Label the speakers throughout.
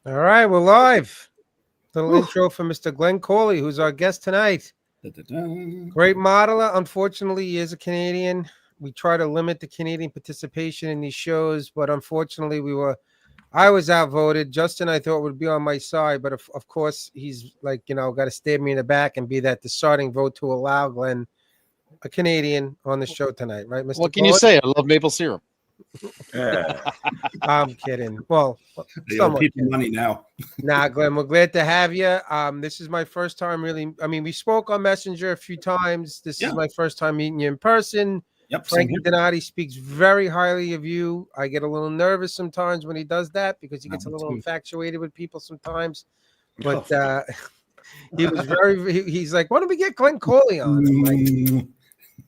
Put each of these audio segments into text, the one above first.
Speaker 1: All right, we're live. Little intro for Mr. Glenn Cauley, who's our guest tonight. Great modeler. Unfortunately, he is a Canadian. We try to limit the Canadian participation in these shows, but unfortunately, I was outvoted. Justin, I thought, would be on my side, but of course, he's like, got to stab me in the back and be that deciding vote to allow Glenn, a Canadian, on the show tonight, right, Mr.
Speaker 2: What can you say? I love maple syrup.
Speaker 1: I'm kidding. Well,
Speaker 3: they owe people money now.
Speaker 1: Nah, Glenn, we're glad to have you. This is my first time really. I mean, we spoke on Messenger a few times. This is my first time meeting you in person.
Speaker 3: Yep.
Speaker 1: Frankie Donati speaks very highly of you. I get a little nervous sometimes when he does that because he gets a little infatuated with people sometimes. But he was he's like, why don't we get Glenn Cauley on? I'm like,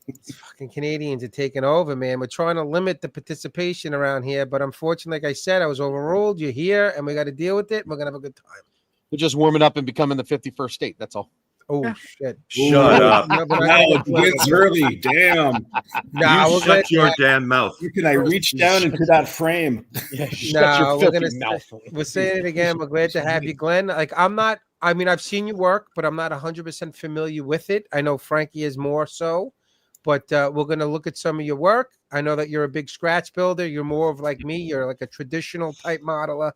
Speaker 1: these fucking Canadians are taking over, man. We're trying to limit the participation around here, but unfortunately, like I said, I was overruled. You're here, and we got to deal with it. We're gonna have a good time.
Speaker 2: We're just warming up and becoming the 51st state. That's all.
Speaker 1: Oh shit!
Speaker 4: Shut up!
Speaker 3: No, it's early. Damn!
Speaker 1: Nah,
Speaker 4: you shut your damn mouth.
Speaker 3: Can I reach down into that frame?
Speaker 2: Yeah,
Speaker 1: no, we're saying it again. We're glad to have you, Glenn. Like I've seen you work, but I'm not 100% familiar with it. I know Frankie is more so. But we're going to look at some of your work. I know that you're a big scratch builder. You're more of like me. You're like a traditional type modeler.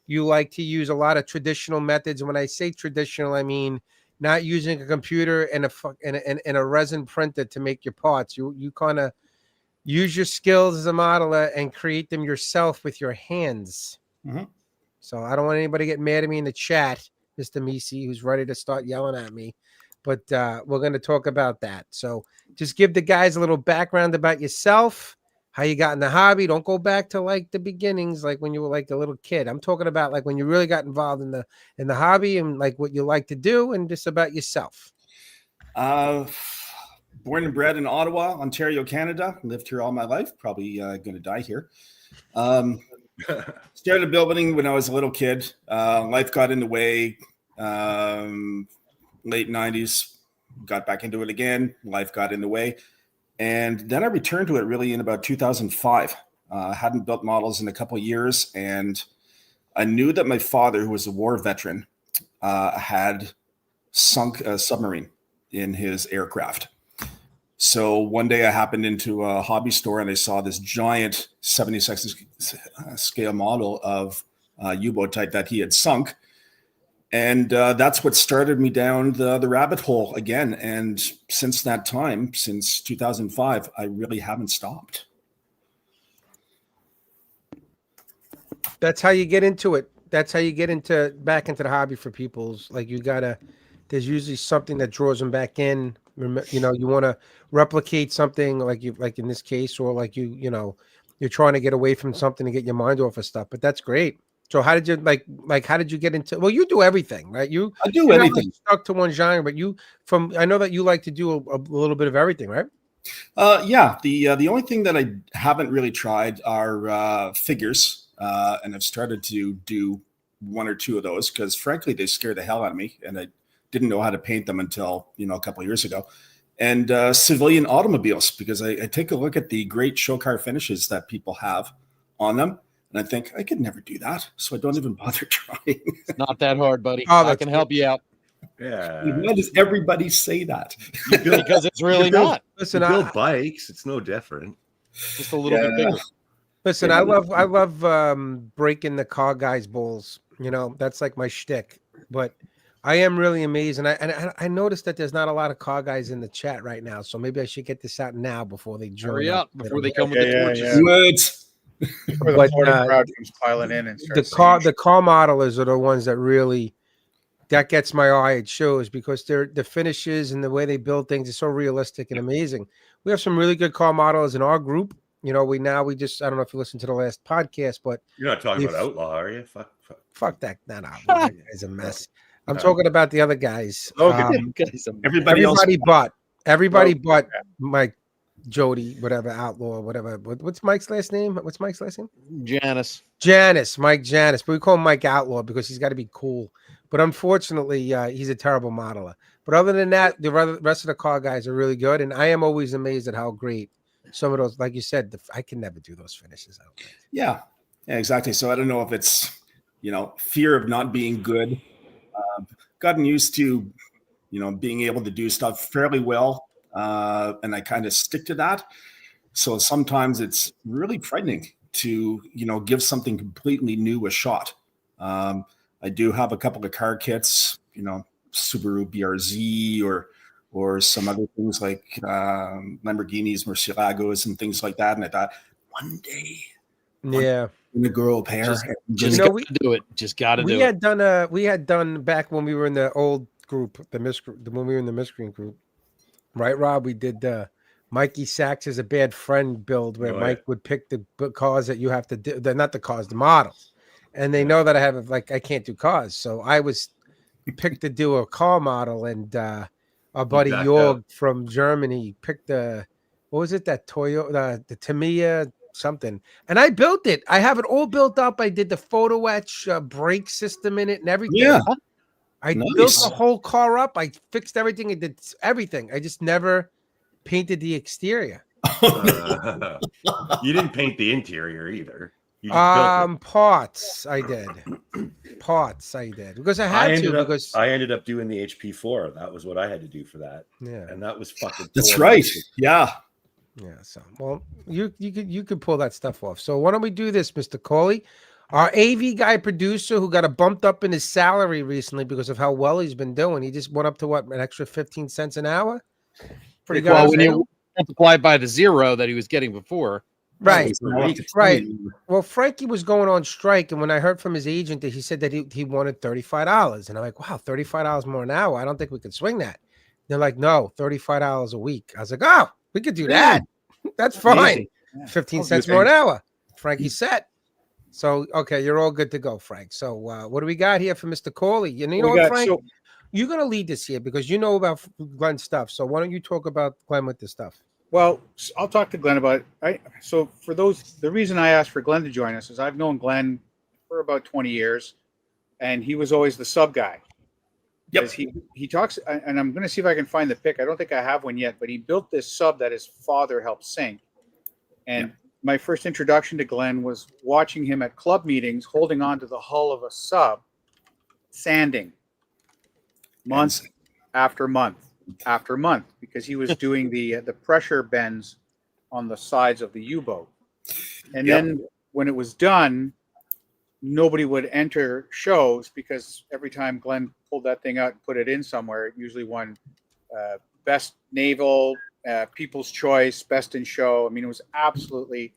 Speaker 1: You like to use a lot of traditional methods. And when I say traditional, I mean not using a computer and a resin printer to make your parts. You kind of use your skills as a modeler and create them yourself with your hands.
Speaker 3: Mm-hmm.
Speaker 1: So I don't want anybody getting mad at me in the chat, Mr. Misi, who's ready to start yelling at me. But we're going to talk about that. So just give the guys a little background about yourself, how you got in the hobby. Don't go back to like the beginnings, like when you were like a little kid. I'm talking about like when you really got involved in the hobby and like what you like to do and just about yourself.
Speaker 3: Born and bred in Ottawa, Ontario, Canada. Lived here all my life. Probably going to die here. Started building when I was a little kid. Life got in the way. Late 90s, got back into it again. Life got in the way. And then I returned to it really in about 2005. Hadn't built models in a couple of years. And I knew that my father, who was a war veteran, had sunk a submarine in his aircraft. So one day I happened into a hobby store and I saw this giant 76 scale model of U-boat type that he had sunk. And that's what started me down the rabbit hole again. And since that time, since 2005, I really haven't stopped.
Speaker 1: That's how you get into it. That's how you get back into the hobby for people's. Like there's usually something that draws them back in. You want to replicate something like in this case, or like you're trying to get away from something to get your mind off of stuff. But that's great. So how did you how did you get into? Well, you do everything, right?
Speaker 3: I do anything.
Speaker 1: Stuck to one genre, but I know that you like to do a little bit of everything, right?
Speaker 3: Yeah. The only thing that I haven't really tried are figures, and I've started to do one or two of those because, frankly, they scare the hell out of me, and I didn't know how to paint them until a couple of years ago. And civilian automobiles, because I take a look at the great show car finishes that people have on them. And I think I could never do that, so I don't even bother trying.
Speaker 2: It's not that hard, buddy.
Speaker 1: Oh,
Speaker 2: I can help you out.
Speaker 4: Yeah.
Speaker 3: Why does everybody say that?
Speaker 2: Because it's really not.
Speaker 1: Listen,
Speaker 4: you build bikes. It's no different.
Speaker 2: Just a little bit bigger.
Speaker 1: Listen, I love breaking the car guys' balls. That's like my shtick. But I am really amazed, and I noticed that there's not a lot of car guys in the chat right now. So maybe I should get this out now before they join.
Speaker 2: Hurry up before they come with the torches.
Speaker 5: Or the crowd comes piling in and
Speaker 1: the car modelers are the ones that really gets my eye. It shows because the finishes and the way they build things is so realistic and amazing. We have some really good car modelers in our group. We just I don't know if you listened to the last podcast, but
Speaker 4: you're not talking about Outlaw, are you?
Speaker 1: Fuck that. That guy's a mess. I'm talking about the other guys.
Speaker 3: Everybody
Speaker 1: but Mike. Jody, whatever, Outlaw, whatever. What's Mike's last name?
Speaker 2: Janice.
Speaker 1: Mike Janice. But we call him Mike Outlaw because he's got to be cool. But unfortunately, he's a terrible modeler. But other than that, the rest of the car guys are really good. And I am always amazed at how great some of those, like you said, I can never do those finishes.
Speaker 3: Yeah, exactly. So I don't know if it's fear of not being good. Gotten used to, being able to do stuff fairly well, and I kind of stick to that. So sometimes it's really frightening to, give something completely new a shot. I do have a couple of car kits, Subaru BRZ or some other things like Lamborghinis, Murcielagos, and things like that. And I thought, one day,
Speaker 1: Yeah,
Speaker 3: I'm gonna grow a pair.
Speaker 2: Just gotta do it. Just gotta do it.
Speaker 1: We had done back when we were in the old group, when we were in the Miscreant group, right, Rob? We did Mikey Sachs is a bad friend build where Mike would pick the cars that you have to do. They're not the cars, the models, and they know that I can't do cars, so I was picked to do a car model, and our buddy Jorg from Germany picked what was it, that Toyota, the Tamiya something, and I built it. I have it all built up. I did the photo etch brake system in it and everything.
Speaker 3: Yeah,
Speaker 1: I built the whole car up. I fixed everything. I did everything. I just never painted the exterior.
Speaker 4: You didn't paint the interior either. You just built it.
Speaker 1: Parts I did. Parts I did because I
Speaker 4: ended up doing the HP4. That was what I had to do for that.
Speaker 1: Yeah,
Speaker 4: and that was fucking.
Speaker 3: That's right. Yeah.
Speaker 1: Yeah. So, well, you could pull that stuff off. So why don't we do this, Mr. Coley? Our AV guy producer who got bumped up in his salary recently because of how well he's been doing. He just went up to an extra 15 cents an hour.
Speaker 2: Pretty cool. When you multiply by the zero that he was getting before.
Speaker 1: Right. Well, Frankie was going on strike, and when I heard from his agent that he said that he wanted $35, and I'm like, wow, $35 more an hour. I don't think we could swing that. They're like, no, $35 a week. I was like, oh, we could do that. That's fine. 15 cents more an hour. Frankie's set. So, okay, you're all good to go, Frank. So, what do we got here for Mr. Cauley? You know what, Frank? You're going to lead this here because you know about Glen's stuff. So, why don't you talk about Glen with the stuff?
Speaker 5: Well, I'll talk to Glenn about it. So, for the reason I asked for Glenn to join us is I've known Glenn for about 20 years, and he was always the sub guy. Yep. He talks, and I'm going to see if I can find the pic. I don't think I have one yet, but he built this sub that his father helped sink. And my first introduction to Glenn was watching him at club meetings, holding on to the hull of a sub, sanding month after month after month, because he was doing the pressure bends on the sides of the U-boat. And then when it was done, nobody would enter shows because every time Glenn pulled that thing out and put it in somewhere, it usually won best naval, people's choice, best in show. I mean, it was absolutely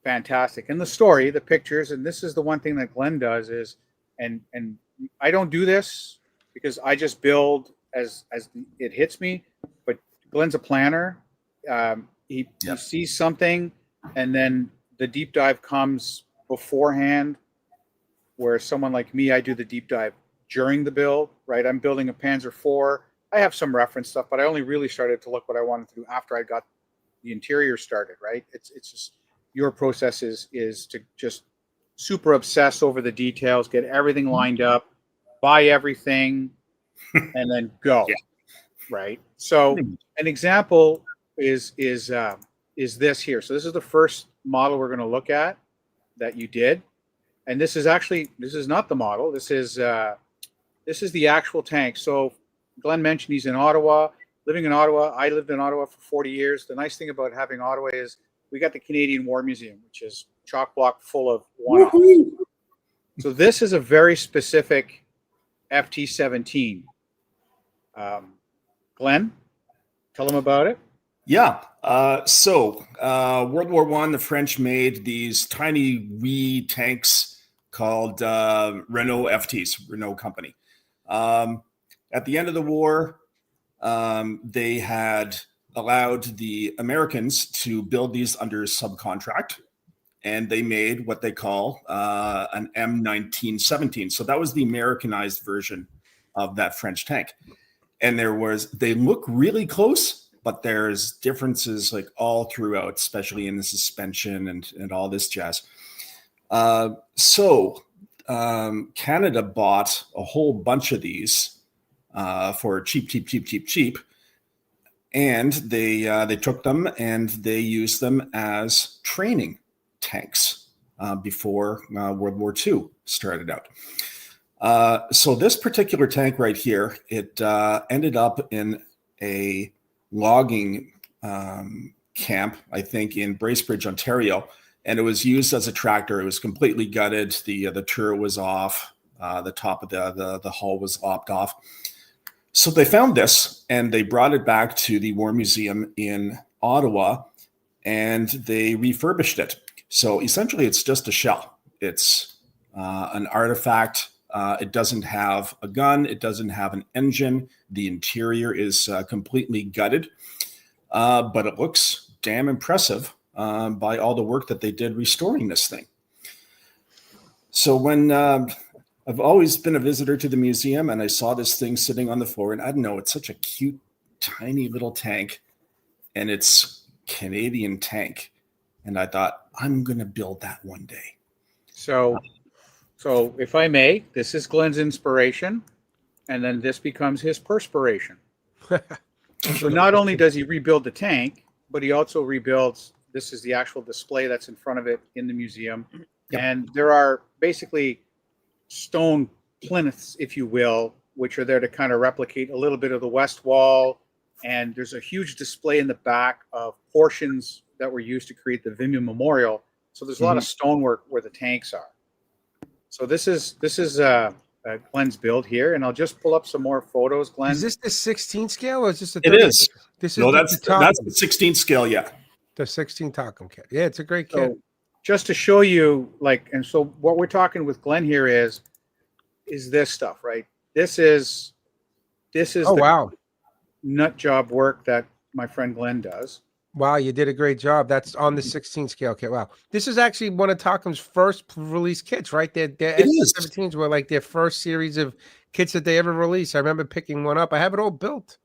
Speaker 5: fantastic. And the story, the pictures, and this is the one thing that Glenn does is, and I don't do this because I just build as it hits me, but Glenn's a planner. He sees something, and then the deep dive comes beforehand, where someone like me, I do the deep dive during the build, right? I'm building a Panzer IV. I have some reference stuff, but I only really started to look what I wanted to do after I got the interior started, right? It's just your process is to just super obsess over the details, get everything lined up, buy everything, and then go, right? So an example is this here. So this is the first model we're going to look at that you did. And this is not the model. This is the actual tank. So Glenn mentioned he's in Ottawa, living in Ottawa. I lived in Ottawa for 40 years. The nice thing about having Ottawa is we got the Canadian War Museum, which is chock block full of one-offs. So this is a very specific FT-17. Glenn, tell them about it.
Speaker 3: Yeah. So World War I, the French made these tiny wee tanks called Renault FTs, Renault company. At the end of the war, they had allowed the Americans to build these under subcontract, and they made what they call an M1917. So that was the Americanized version of that French tank. And they look really close, but there's differences like all throughout, especially in the suspension and all this jazz. So Canada bought a whole bunch of these for cheap. And they took them and they used them as training tanks. before World War II started out. So this particular tank right here, it ended up in a logging camp, I think, in Bracebridge, Ontario, and it was used as a tractor. It was completely gutted. The turret was off. The top of the hull was lopped off. So they found this, and they brought it back to the War Museum in Ottawa, and they refurbished it. So essentially, it's just a shell. It's an artifact. It doesn't have a gun. It doesn't have an engine. The interior is completely gutted, but it looks damn impressive by all the work that they did restoring this thing. So when I've always been a visitor to the museum, and I saw this thing sitting on the floor, and I don't know, it's such a cute, tiny little tank, and it's Canadian tank. And I thought, I'm going to build that one day.
Speaker 5: So if I may, this is Glenn's inspiration, and then this becomes his perspiration. So not only does he rebuild the tank, but he also rebuilds, this is the actual display that's in front of it in the museum. Yep. And there are basically stone plinths, if you will, which are there to kind of replicate a little bit of the west wall. And there's a huge display in the back of portions that were used to create the Vimy Memorial. So there's a lot of stonework where the tanks are. So this is Glenn's build here, and I'll just pull up some more photos. Glenn,
Speaker 1: is this the 16 scale or is this the
Speaker 3: 30? It is.
Speaker 1: This is
Speaker 3: no, that's the 16 scale. Yeah,
Speaker 1: the 16 Tacom kit. Yeah, it's a great kit.
Speaker 5: So just to show you, like, and so what we're talking with Glenn here is this stuff, right? This is
Speaker 1: oh, wow,
Speaker 5: nut job work that my friend Glenn does.
Speaker 1: Wow, you did a great job. That's on the 16 scale kit. Wow. This is actually one of Tacom's first release kits, right? Their S17s were like their first series of kits that they ever released. I remember picking one up. I have it all built.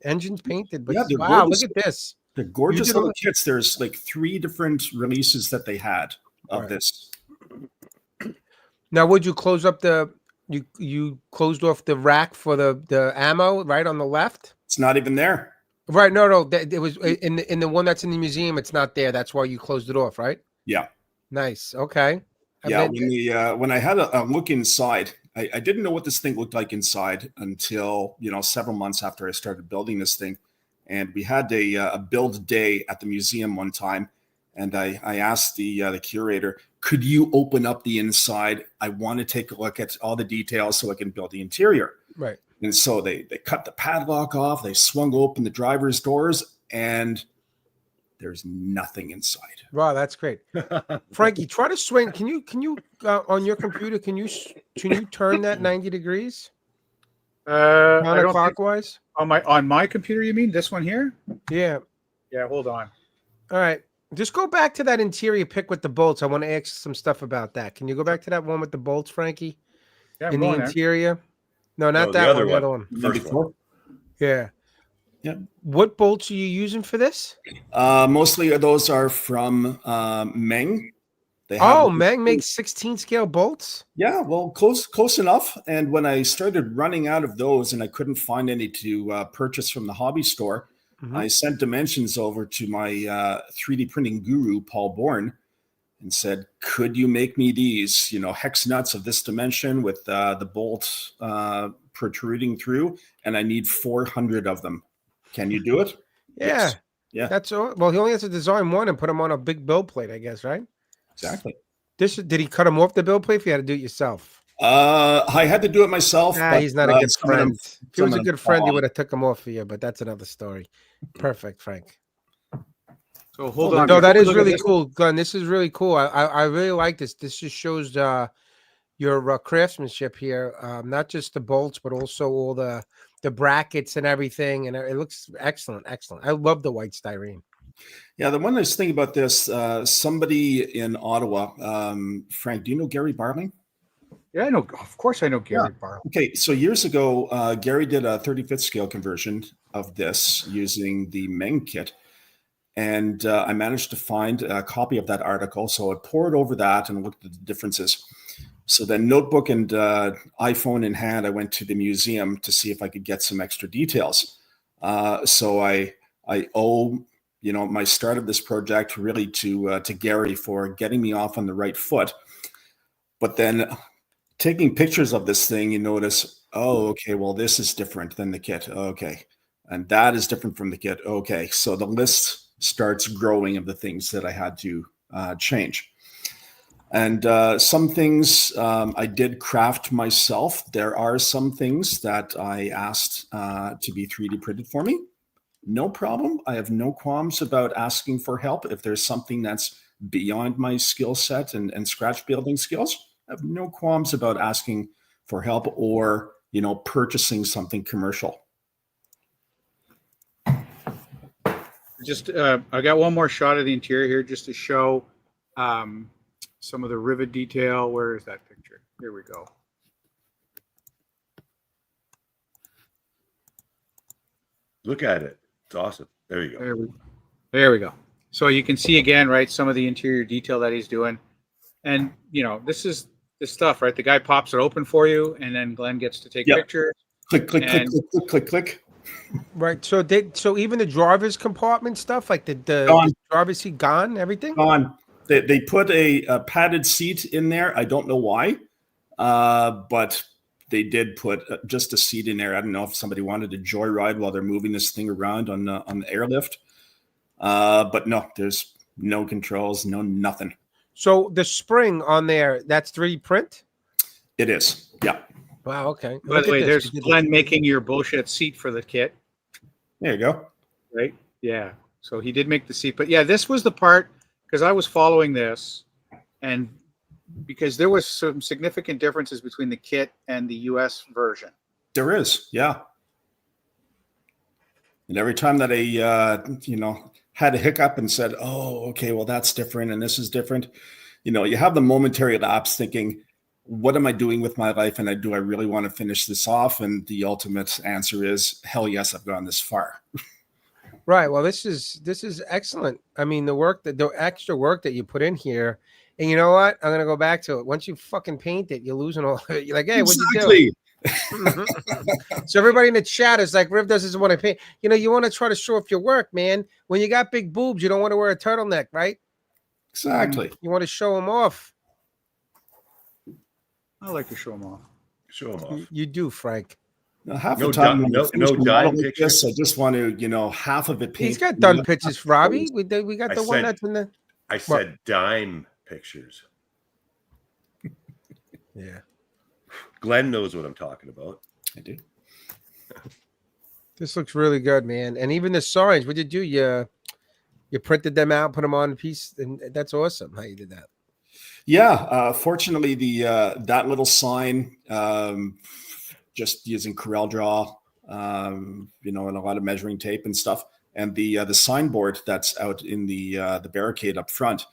Speaker 1: Engines painted. But yeah, wow, gorgeous. Look at this.
Speaker 3: They're gorgeous little kits. There's like 3 different releases that they had of this.
Speaker 1: Now, would you close up you closed off the rack for the ammo right on the left?
Speaker 3: It's not even there.
Speaker 1: Right, no, it was in the one that's in the museum. It's not there. That's why you closed it off, right?
Speaker 3: Yeah.
Speaker 1: Nice. Okay.
Speaker 3: When I had a look inside, I didn't know what this thing looked like inside until several months after I started building this thing, and we had a build day at the museum one time, and I asked the curator, could you open up the inside? I want to take a look at all the details so I can build the interior.
Speaker 1: Right.
Speaker 3: And so they cut the padlock off, they swung open the driver's doors, and there's nothing inside.
Speaker 1: Wow, that's great. Frankie, try to swing. Can you on your computer, can you turn that 90 degrees? Counterclockwise?
Speaker 5: On my computer, you mean? This one here?
Speaker 1: Yeah.
Speaker 5: Yeah, hold on.
Speaker 1: All right. Just go back to that interior pick with the bolts. I want to ask some stuff about that. Can you go back to that one with the bolts, Frankie?
Speaker 5: Yeah,
Speaker 1: in the interior? No, not that one. The other one.
Speaker 4: First one.
Speaker 1: Yeah.
Speaker 3: Yeah.
Speaker 1: What bolts are you using for this?
Speaker 3: Mostly those are from Meng.
Speaker 1: Meng makes 16 scale bolts?
Speaker 3: Yeah, well, close enough. And when I started running out of those and I couldn't find any to purchase from the hobby store, I sent dimensions over to my 3D printing guru, Paul Bourne, and said, could you make me these, hex nuts of this dimension with the bolt protruding through? And I need 400 of them. Can you do it?
Speaker 1: Yeah.
Speaker 3: Yes. Yeah.
Speaker 1: That's all. Well, he only has to design one and put them on a big build plate, I guess, right?
Speaker 3: Exactly.
Speaker 1: Did he cut them off the build plate if you had to do it yourself?
Speaker 3: I had to do it myself.
Speaker 1: He's not a good friend. If he was a good friend, he would have took them off for you, but that's another story. Perfect, Frank.
Speaker 5: So hold on.
Speaker 1: No, that is really cool, Glenn. This is really cool. I really like this. This just shows your craftsmanship here. Not just the bolts, but also all the brackets and everything. And it looks excellent. Excellent. I love the white styrene.
Speaker 3: Yeah, the one nice thing about this, somebody in Ottawa, Frank, do you know Gary Barling?
Speaker 5: Yeah, I know. Of course I know Gary Barling.
Speaker 3: Okay, so years ago, Gary did a 35th scale conversion of this using the Meng kit. And I managed to find a copy of that article. So I poured over that and looked at the differences. So then notebook and iPhone in hand, I went to the museum to see if I could get some extra details. So I owe my start of this project really to Gary for getting me off on the right foot. But then taking pictures of this thing, you notice, oh, okay, well, this is different than the kit. Okay. And that is different from the kit. Okay. So the list starts growing of the things that I had to change. And some things I did craft myself. There are some things that I asked to be 3D printed for me. No problem. I have no qualms about asking for help. If there's something that's beyond my skill set and scratch building skills, I have no qualms about asking for help or, purchasing something commercial.
Speaker 5: Just, I got one more shot of the interior here just to show some of the rivet detail. Where is that picture? Here we go.
Speaker 4: Look at it. It's awesome. There you go.
Speaker 5: There we go. So you can see again, right, some of the interior detail that he's doing. And, this is the stuff, right? The guy pops it open for you, and then Glenn gets to take pictures.
Speaker 3: Click, click, click, click, click, click.
Speaker 1: Right. So even the driver's compartment stuff, like the driver's seat gone, everything?
Speaker 3: Gone. They put a padded seat in there. I don't know why, but they did put just a seat in there. I don't know if somebody wanted to joyride while they're moving this thing around on the airlift. But no, there's no controls, nothing.
Speaker 1: So the spring on there, that's 3D print?
Speaker 3: It is. Yeah.
Speaker 1: Wow. Okay.
Speaker 5: By the way, there's Glenn making your bullshit seat for the kit.
Speaker 3: There you go.
Speaker 5: Right. Yeah. So he did make the seat, but yeah, this was the part because I was following this and because there was some significant differences between the kit and the US version. There
Speaker 3: is. Yeah. And every time that I, had a hiccup and said, oh, okay, well, that's different. And this is different. You have the momentary lapse thinking, what am I doing with my life? And do I really want to finish this off? And the ultimate answer is, hell yes, I've gone this far.
Speaker 1: Right. Well, this is excellent. I mean, the extra work that you put in here, and you know what? I'm going to go back to it. Once you fucking paint it, you're losing all. You're like, hey, what'd you do? So everybody in the chat is like, Riv doesn't want to paint. You want to try to show off your work, man. When you got big boobs, you don't want to wear a turtleneck, right?
Speaker 3: Exactly.
Speaker 1: You want to show them off.
Speaker 5: I like to show them off.
Speaker 4: Show them off.
Speaker 1: You do, Frank.
Speaker 3: Half the time,
Speaker 4: no dime pictures.
Speaker 3: I just want to, half of it paint.
Speaker 1: He's got done pictures, Robbie. We got the one that's in the.
Speaker 4: I said dime pictures.
Speaker 1: Yeah.
Speaker 4: Glenn knows what I'm talking about.
Speaker 3: I do.
Speaker 1: This looks really good, man. And even the signs, what did you do? You printed them out, put them on a piece, and that's awesome how you did that.
Speaker 3: Yeah. Fortunately, that little sign, just using Corel Draw, and a lot of measuring tape and stuff, and the signboard that's out in the barricade up front.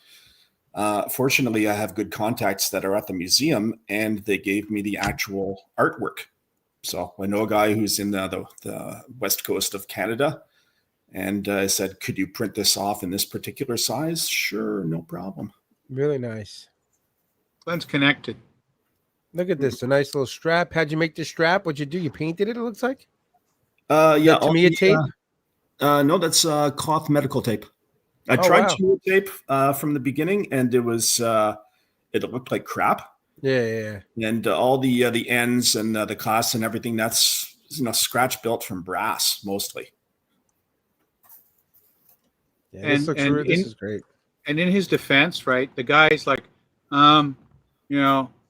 Speaker 3: Fortunately, I have good contacts that are at the museum, and they gave me the actual artwork. So I know a guy who's in the west coast of Canada, and I said, could you print this off in this particular size? Sure, no problem.
Speaker 1: Really nice.
Speaker 5: Glenn's connected.
Speaker 1: Look at this, a nice little strap. How'd you make the strap? What'd you do? You painted it, it looks like?
Speaker 3: Yeah.
Speaker 1: Tamiya tape?
Speaker 3: No, that's cloth medical tape. I tried Tamiya tape from the beginning, and it was it looked like crap.
Speaker 1: Yeah.
Speaker 3: And all the ends and the clasps and everything, that's scratch built from brass mostly.
Speaker 1: Yeah, this is great.
Speaker 5: And in his defense, right, the guy's like, I'm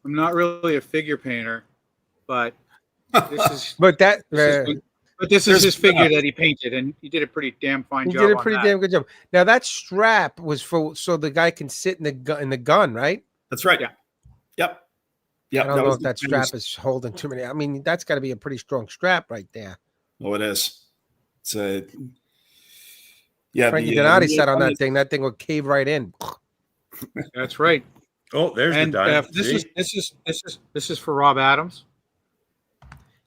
Speaker 5: not really a figure painter, but this is this is his figure that he painted, and he did a pretty damn fine job.
Speaker 1: He did a pretty damn good job. Now that strap was so the guy can sit in the gun, right?
Speaker 3: That's right.
Speaker 5: Yeah.
Speaker 3: Yep.
Speaker 1: I don't know if that strap is holding too many. I mean, that's got to be a pretty strong strap right there.
Speaker 3: Oh, it is. It's a
Speaker 1: Frankie Donati sat on that thing. That thing would cave right in.
Speaker 5: That's right.
Speaker 4: Oh, there's the dime.
Speaker 5: This is for Rob Adams.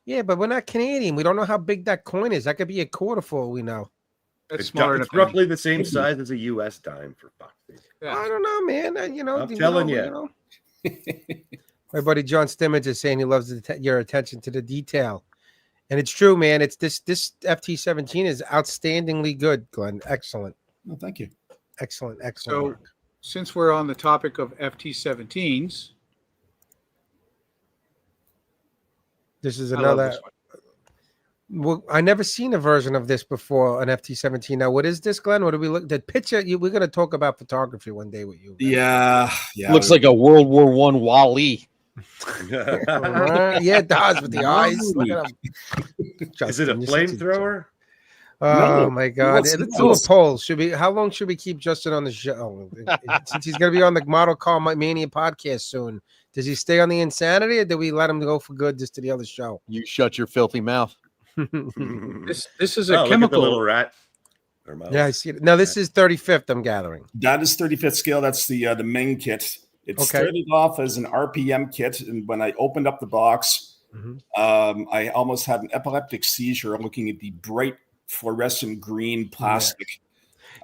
Speaker 1: Yeah, but we're not Canadian. We don't know how big that coin is. That could be a quarter for all we know.
Speaker 5: It's smaller.
Speaker 4: It's roughly the same size as a U.S. dime, for fuck's sake.
Speaker 1: Yeah. I don't know, man.
Speaker 4: I'm telling you.
Speaker 1: My buddy John Stimmons is saying he loves your attention to the detail. And it's true, man. It's this FT17 is outstandingly good, Glenn. Excellent.
Speaker 3: Well, thank you.
Speaker 1: Excellent.
Speaker 5: So, since we're on the topic of FT17s,
Speaker 1: this is
Speaker 5: I love
Speaker 1: another.
Speaker 5: this one.
Speaker 1: Well, I never seen a version of this before, an FT17. Now, what is this, Glenn? What do we look? The picture. We're going to talk about photography one day with you.
Speaker 3: Yeah.
Speaker 2: Looks like a World War I Wally.
Speaker 1: Yeah, it does with the eyes. Look at him.
Speaker 4: Is it a flamethrower?
Speaker 1: Oh
Speaker 3: No,
Speaker 1: my God!
Speaker 3: What's
Speaker 1: Let's do a poll. Should we? How long should we keep Justin on the show? Since he's going to be on the Model Car Mania podcast soon, does he stay on the Insanity, or do we let him go for good just to the other show?
Speaker 2: You shut your filthy mouth.
Speaker 5: This is a
Speaker 4: Look at the
Speaker 5: chemical.
Speaker 4: little rat.
Speaker 1: Yeah, I see it. Now this is 35th. I'm gathering.
Speaker 3: That is 35th scale. That's the Meng kit. It started off as an RPM kit, and when I opened up the box, I almost had an epileptic seizure looking at the bright fluorescent green plastic.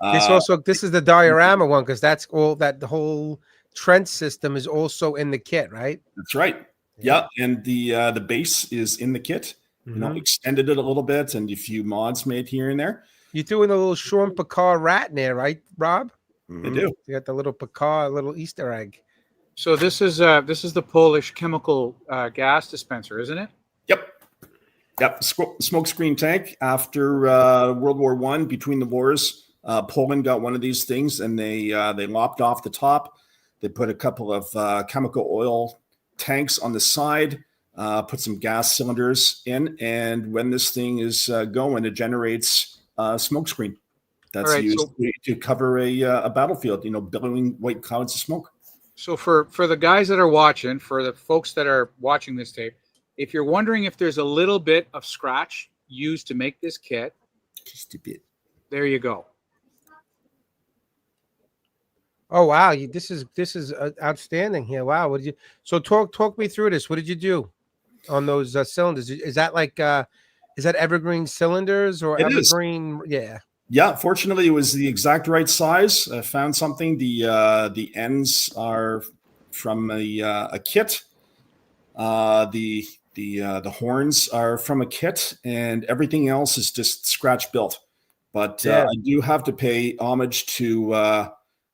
Speaker 1: This is the diorama one, because that's all that the whole trench system is also in the kit, right?
Speaker 3: That's right. Yeah, and the base is in the kit. You know, extended it a little bit, and a few mods made here and there.
Speaker 1: You're doing a little Sean Picard rat in there, right, Rob?
Speaker 3: I do.
Speaker 1: You got the little Picard, little Easter egg.
Speaker 5: So this is the Polish chemical gas dispenser, isn't it?
Speaker 3: Yep. Smoke screen tank. After World War I, between the wars, Poland got one of these things, and they lopped off the top. They put a couple of chemical oil tanks on the side. Put some gas cylinders in, and when this thing is going, it generates smoke screen that's used to cover a battlefield, billowing white clouds of smoke.
Speaker 5: So for the guys that are watching, for the folks that are watching this tape, if you're wondering if there's a little bit of scratch used to make this kit,
Speaker 3: just a bit.
Speaker 5: There you go.
Speaker 1: Oh wow, this is outstanding here. Wow, what did you? So talk me through this. What did you do on those cylinders? Is that like is that evergreen cylinders or evergreen? Yeah,
Speaker 3: fortunately it was the exact right size. I found something. The ends are from a kit. The horns are from a kit, and everything else is just scratch built. But I do have to pay homage to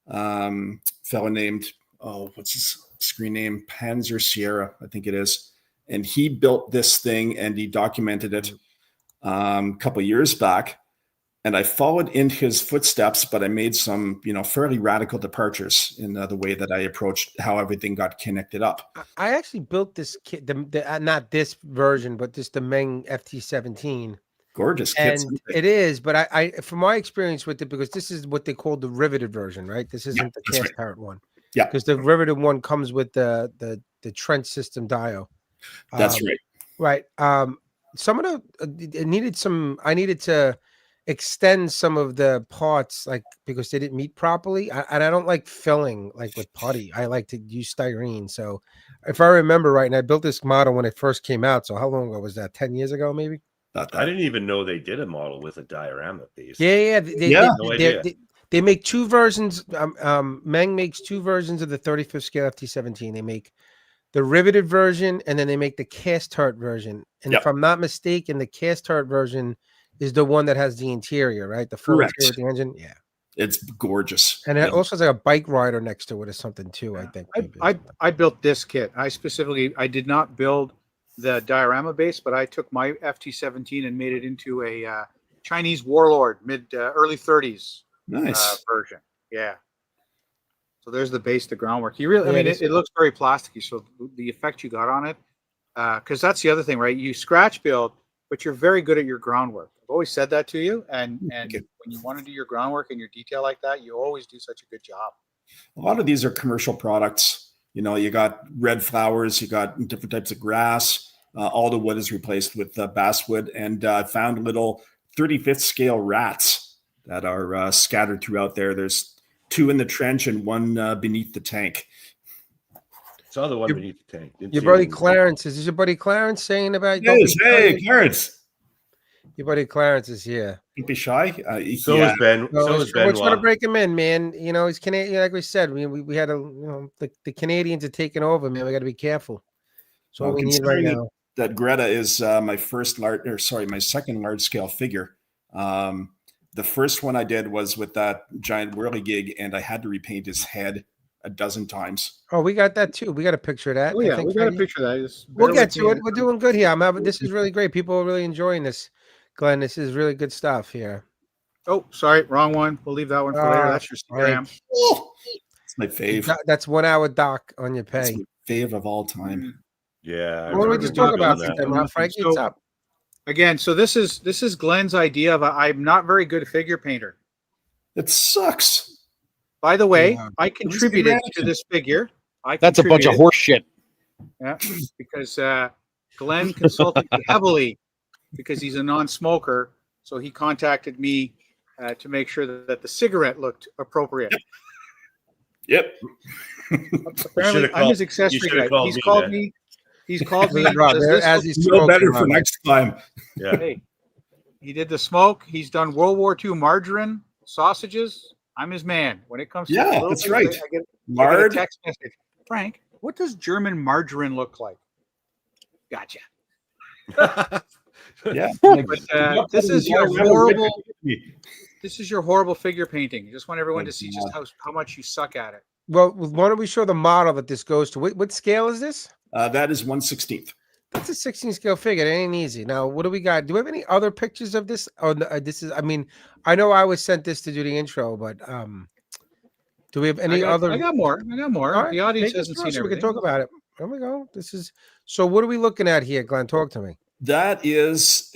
Speaker 3: fellow named, what's his screen name? Panzer Sierra, I think it is. And he built this thing and he documented it a couple of years back. And I followed in his footsteps, but I made some, fairly radical departures in the way that I approached how everything got connected up.
Speaker 1: I actually built this kit, not this version, but just the Meng FT17.
Speaker 3: Gorgeous
Speaker 1: kits. And it is, but I from my experience with it, because this is what they call the riveted version, right? This isn't the cast iron one.
Speaker 3: Yeah.
Speaker 1: Because the riveted one comes with the trench system dio.
Speaker 3: That's right.
Speaker 1: Right. Some of I needed to extend some of the parts, like, because they didn't meet properly. And I don't like filling like with putty. I like to use styrene. So if I remember right, and I built this model when it first came out. So how long ago was that? 10 years ago, maybe?
Speaker 4: I didn't even know they did a model with a diorama piece.
Speaker 1: They make two versions. Meng makes two versions of the 35th scale FT17. They make the riveted version, and then they make the cast heart version. And if I'm not mistaken, the cast heart version is the one that has the interior, right? The full interior with the engine. Yeah,
Speaker 3: it's gorgeous,
Speaker 1: and it also has like a bike rider next to it or something too. I think.
Speaker 5: I built this kit. I did not build the diorama base, but I took my FT17 and made it into a Chinese warlord early 30s version. Yeah. So there's the base, the groundwork. You really, it looks very plasticky. So the effect you got on it, because that's the other thing, right? You scratch build, but you're very good at your groundwork. I've always said that to you. And when you want to do your groundwork and your detail like that, you always do such a good job.
Speaker 3: A lot of these are commercial products. You got red flowers, you got different types of grass. All the wood is replaced with basswood, and I found little 35th scale rats that are scattered throughout there. There's 2 in the trench and 1 beneath the tank.
Speaker 4: Saw the one beneath the tank.
Speaker 1: Your buddy Clarence, is this your buddy Clarence saying about?
Speaker 3: Hey, Clarence.
Speaker 1: Your buddy Clarence is here.
Speaker 3: Don't be shy.
Speaker 4: So is Ben.
Speaker 1: We're trying to break him in, man. He's Canadian. Like we said, we had the Canadians are taking over, man. We got to be careful. So we need right now.
Speaker 3: That Greta is my second large scale figure. The first one I did was with that giant whirly gig, and I had to repaint his head a dozen times.
Speaker 1: Oh, we got that too. We got a picture of that.
Speaker 5: Oh yeah, we got a picture of that.
Speaker 1: We'll get to it. We're doing good here. This is really great. People are really enjoying this, Glenn. This is really good stuff here.
Speaker 5: Oh, sorry, wrong one. We'll leave that one for later. That's your Instagram.
Speaker 3: Oh, it's my fave.
Speaker 1: That's 1 hour doc on your pay.
Speaker 3: That's my fave of all time.
Speaker 4: Yeah.
Speaker 1: What do we just talk about that, Frankie? What's up?
Speaker 5: Again, so this is Glenn's idea of I'm not very good figure painter.
Speaker 3: It sucks.
Speaker 5: By the way, I contributed to this figure.
Speaker 2: That's a bunch of horse shit.
Speaker 5: Yeah, because Glenn consulted me heavily because he's a non-smoker, so he contacted me to make sure that the cigarette looked appropriate.
Speaker 3: Yep.
Speaker 5: Apparently, I'm his accessory guy. He's called me. He's called me.
Speaker 1: As he's
Speaker 3: no better for next time.
Speaker 4: Yeah.
Speaker 5: Hey, he did the smoke. He's done World War II margarine sausages. I'm his man. When it comes to
Speaker 3: that's right.
Speaker 5: I get
Speaker 3: Lard.
Speaker 5: a text message. Frank, what does German margarine look like? Gotcha.
Speaker 3: Yeah.
Speaker 5: But this is your horrible. This is your horrible figure painting. I just want everyone to see just how much you suck at it.
Speaker 1: Well, why don't we show the model that this goes to? What scale is this?
Speaker 3: That is 1/16.
Speaker 1: That's a 16 scale figure. It ain't easy. Now, what do we got? Do we have any other pictures of this? Oh, this is. I mean, I know I was sent this to do the intro, but do we have any other?
Speaker 5: I got more.
Speaker 1: Right,
Speaker 5: the audience hasn't seen everything.
Speaker 1: We can talk about it. There we go. This is. So, what are we looking at here, Glenn? Talk to me.
Speaker 3: That is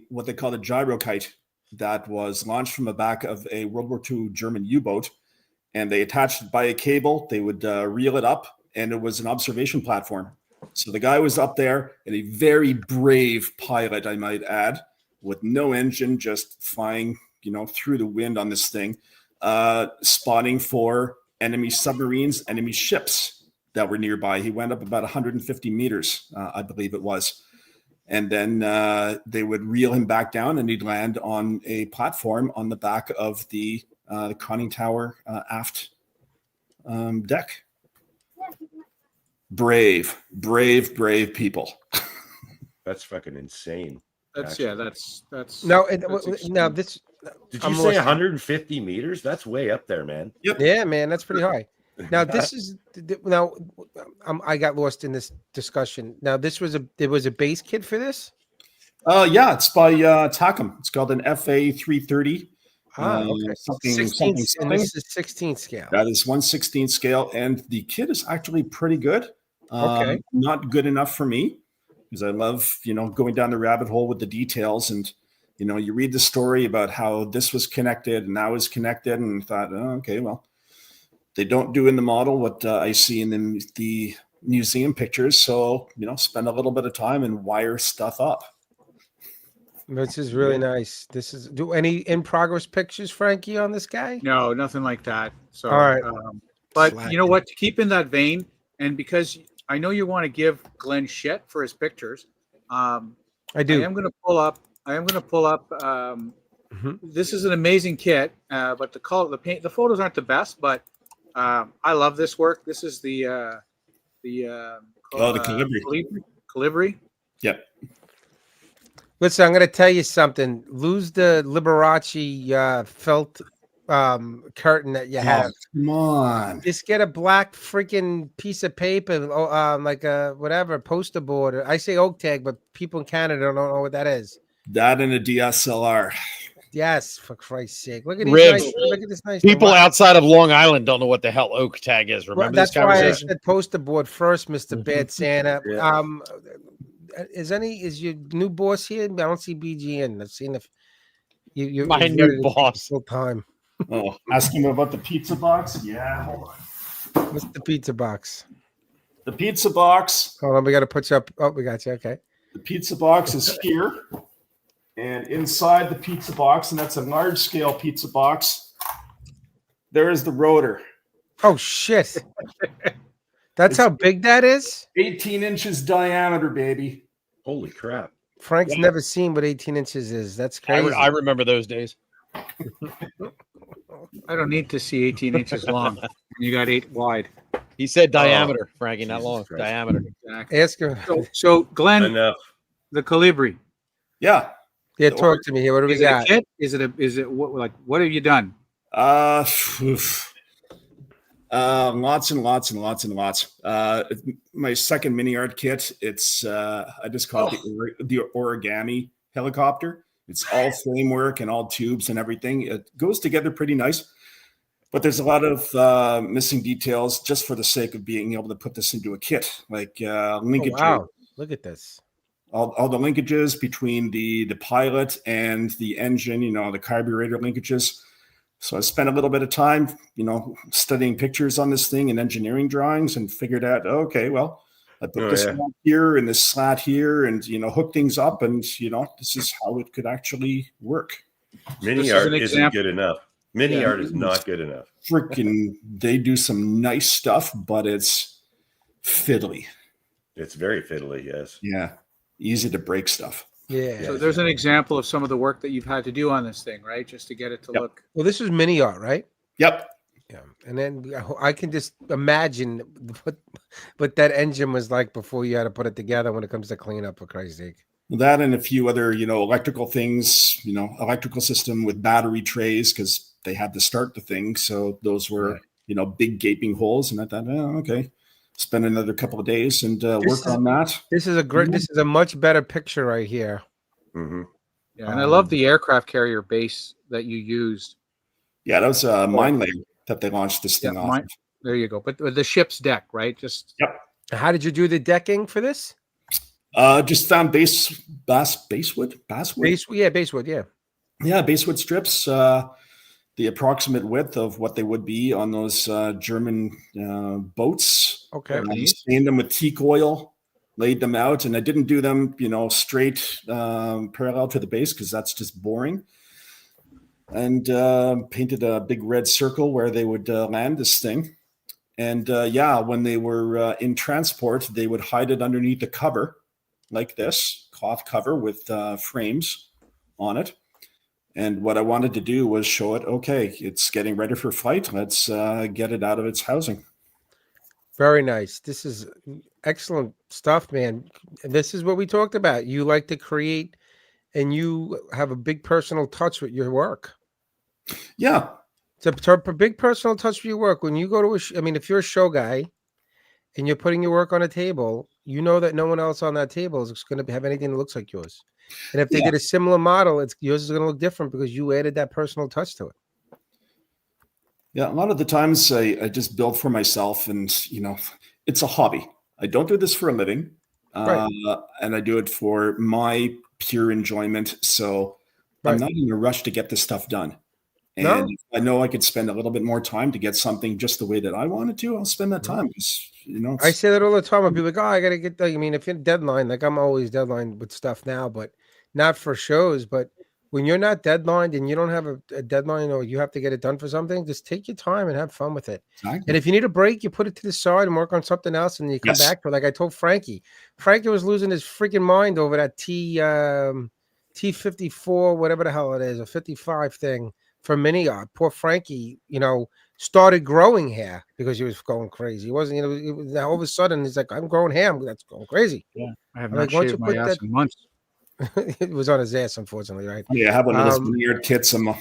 Speaker 3: what they call a gyro-kite that was launched from the back of a World War II German U-boat, and they attached it by a cable. They would reel it up, and it was an observation platform. So the guy was up there, and a very brave pilot, I might add, with no engine, just flying, through the wind on this thing, spotting for enemy submarines, enemy ships that were nearby. He went up about 150 meters, I believe it was. And then they would reel him back down, and he'd land on a platform on the back of the conning tower aft deck. Brave people.
Speaker 4: That's fucking insane.
Speaker 5: That's
Speaker 1: no. Now this.
Speaker 4: Did you say 150 meters? That's way up there, man.
Speaker 3: Yep.
Speaker 1: Yeah, man, that's pretty high. Now this is I got lost in this discussion. Now there was a base kit for this.
Speaker 3: Yeah, it's by Tacom. It's called an FA 330.
Speaker 1: Okay. 16, and this is 16 scale.
Speaker 3: That is 1/16 scale, and the kit is actually pretty good.
Speaker 1: Okay.
Speaker 3: Not good enough for me because I love going down the rabbit hole with the details, and you read the story about how this was connected and that was connected, and thought, oh, okay, well, they don't do in the model what I see in the museum pictures. So spend a little bit of time and wire stuff up.
Speaker 1: This is really nice. Do any in progress pictures, Frankie, on this guy?
Speaker 5: No, nothing like that. So,
Speaker 1: all right.
Speaker 5: But you know what? To keep in that vein, and because I know you want to give Glenn shit for his pictures,
Speaker 1: I do.
Speaker 5: I am going to pull up. This is an amazing kit, but the photos aren't the best. But I love this work. This is the Colibri.
Speaker 3: Yep.
Speaker 1: Listen, I'm going to tell you something. Lose the Liberace felt curtain that you have.
Speaker 3: Come on.
Speaker 1: Just get a black freaking piece of paper, like a whatever poster board. I say oak tag, but people in Canada don't know what that is.
Speaker 3: That and a DSLR.
Speaker 1: Yes, for Christ's sake! Look at this nice.
Speaker 2: People outside of Long Island don't know what the hell oak tag is. Remember
Speaker 1: that's
Speaker 2: this
Speaker 1: why I
Speaker 2: conversation?
Speaker 1: said poster board first, Mr. Bad Santa.
Speaker 4: Yeah.
Speaker 1: Is your new boss here? I don't see BG in. I've seen if you
Speaker 2: My new boss
Speaker 1: full time.
Speaker 3: Oh, ask him about the pizza box. Yeah, hold on.
Speaker 1: What's the pizza box?
Speaker 3: The pizza box.
Speaker 1: Hold on, we got to put you up. Oh, we got you. Okay.
Speaker 3: The pizza box is here, and inside the pizza box, and that's a large scale pizza box. There is the rotor.
Speaker 1: Oh shit! That's how big that is.
Speaker 3: 18 inches diameter, baby.
Speaker 4: Holy crap!
Speaker 1: Frank's never seen what 18 inches is. That's crazy.
Speaker 2: I remember those days.
Speaker 5: I don't need to see 18 inches long. You got 8 wide.
Speaker 2: He said diameter, Frankie, not
Speaker 4: Jesus
Speaker 2: long.
Speaker 4: Christ.
Speaker 2: Diameter.
Speaker 5: Exactly.
Speaker 1: Ask her.
Speaker 5: So Glenn,
Speaker 4: Enough.
Speaker 5: the Colibri.
Speaker 3: Yeah.
Speaker 1: Yeah, talk to me here. What do we
Speaker 5: Is it a
Speaker 1: got?
Speaker 5: kit? Is it what have you done?
Speaker 3: Lots and lots and lots and lots. My second mini art kit. It's I just call it the origami helicopter. It's all framework and all tubes and everything. It goes together pretty nice, but there's a lot of missing details just for the sake of being able to put this into a kit, like linkages.
Speaker 1: Oh, wow, look at this.
Speaker 3: All the linkages between the pilot and the engine, the carburetor linkages. So I spent a little bit of time, studying pictures on this thing and engineering drawings, and figured out, okay, well, I put this one here and this slat here, and hook things up, and this is how it could actually work.
Speaker 4: Mini art isn't good enough. Mini art is not good enough.
Speaker 3: Freaking, they do some nice stuff, but it's fiddly.
Speaker 4: It's very fiddly, yes.
Speaker 3: Yeah, easy to break stuff.
Speaker 1: Yeah.
Speaker 5: So there's an example of some of the work that you've had to do on this thing, right? Just to get it to look.
Speaker 1: Well, this is mini art, right?
Speaker 3: Yep.
Speaker 1: Yeah. And then I can just imagine what that engine was like before you had to put it together when it comes to cleanup, for Christ's sake.
Speaker 3: That and a few other, electrical things, electrical system with battery trays, because they had to start the thing. So those were, big gaping holes. And I thought, okay, spend another couple of days and work on that.
Speaker 1: This is this is a much better picture right here.
Speaker 4: Mm-hmm.
Speaker 5: Yeah, and I love the aircraft carrier base that you used.
Speaker 3: Yeah, that was a mine layer that they launched this thing off.
Speaker 5: There you go. But the ship's deck, right?
Speaker 3: Yep.
Speaker 1: How did you do the decking for this?
Speaker 3: Just found basswood.
Speaker 1: Basswood, yeah.
Speaker 3: Yeah, basswood strips. The approximate width of what they would be on those German boats.
Speaker 1: Okay.
Speaker 3: Stained them with teak oil, laid them out, and I didn't do them, straight parallel to the base, because that's just boring. And painted a big red circle where they would land this thing. And when they were in transport, they would hide it underneath the cover, like this cloth cover with frames on it. And what I wanted to do was show it, okay, it's getting ready for flight. Let's get it out of its housing.
Speaker 1: Very nice. This is excellent stuff, man. This is what we talked about. You like to create, and you have a big personal touch with your work.
Speaker 3: Yeah.
Speaker 1: It's a big personal touch with your work. When you go to if you're a show guy and you're putting your work on a table, you know that no one else on that table is going to have anything that looks like yours. And if they get a similar model, yours is going to look different because you added that personal touch to it.
Speaker 3: Yeah, a lot of the times I just build for myself, and it's a hobby. I don't do this for a living, and I do it for my pure enjoyment. So I'm not in a rush to get this stuff done. And if I know I could spend a little bit more time to get something just the way that I wanted to, I'll spend that time.
Speaker 1: I say that all the time. When people are like, "Oh, I got to get." If you're deadline, like I'm always deadline with stuff now, but not for shows. But when you're not deadlined and you don't have a deadline, or you have to get it done for something, just take your time and have fun with it.
Speaker 3: Exactly.
Speaker 1: And if you need a break, you put it to the side and work on something else, and you come back to it. Like I told Frankie was losing his freaking mind over that T54, whatever the hell it is, a 55 thing. For mini art, poor Frankie, started growing hair because he was going crazy. He wasn't, all of a sudden he's like, I'm growing hair. That's going crazy.
Speaker 5: Yeah, I have not shaved my ass in months.
Speaker 1: It was on his ass, unfortunately, right?
Speaker 3: Yeah, how about those weird kits?
Speaker 1: But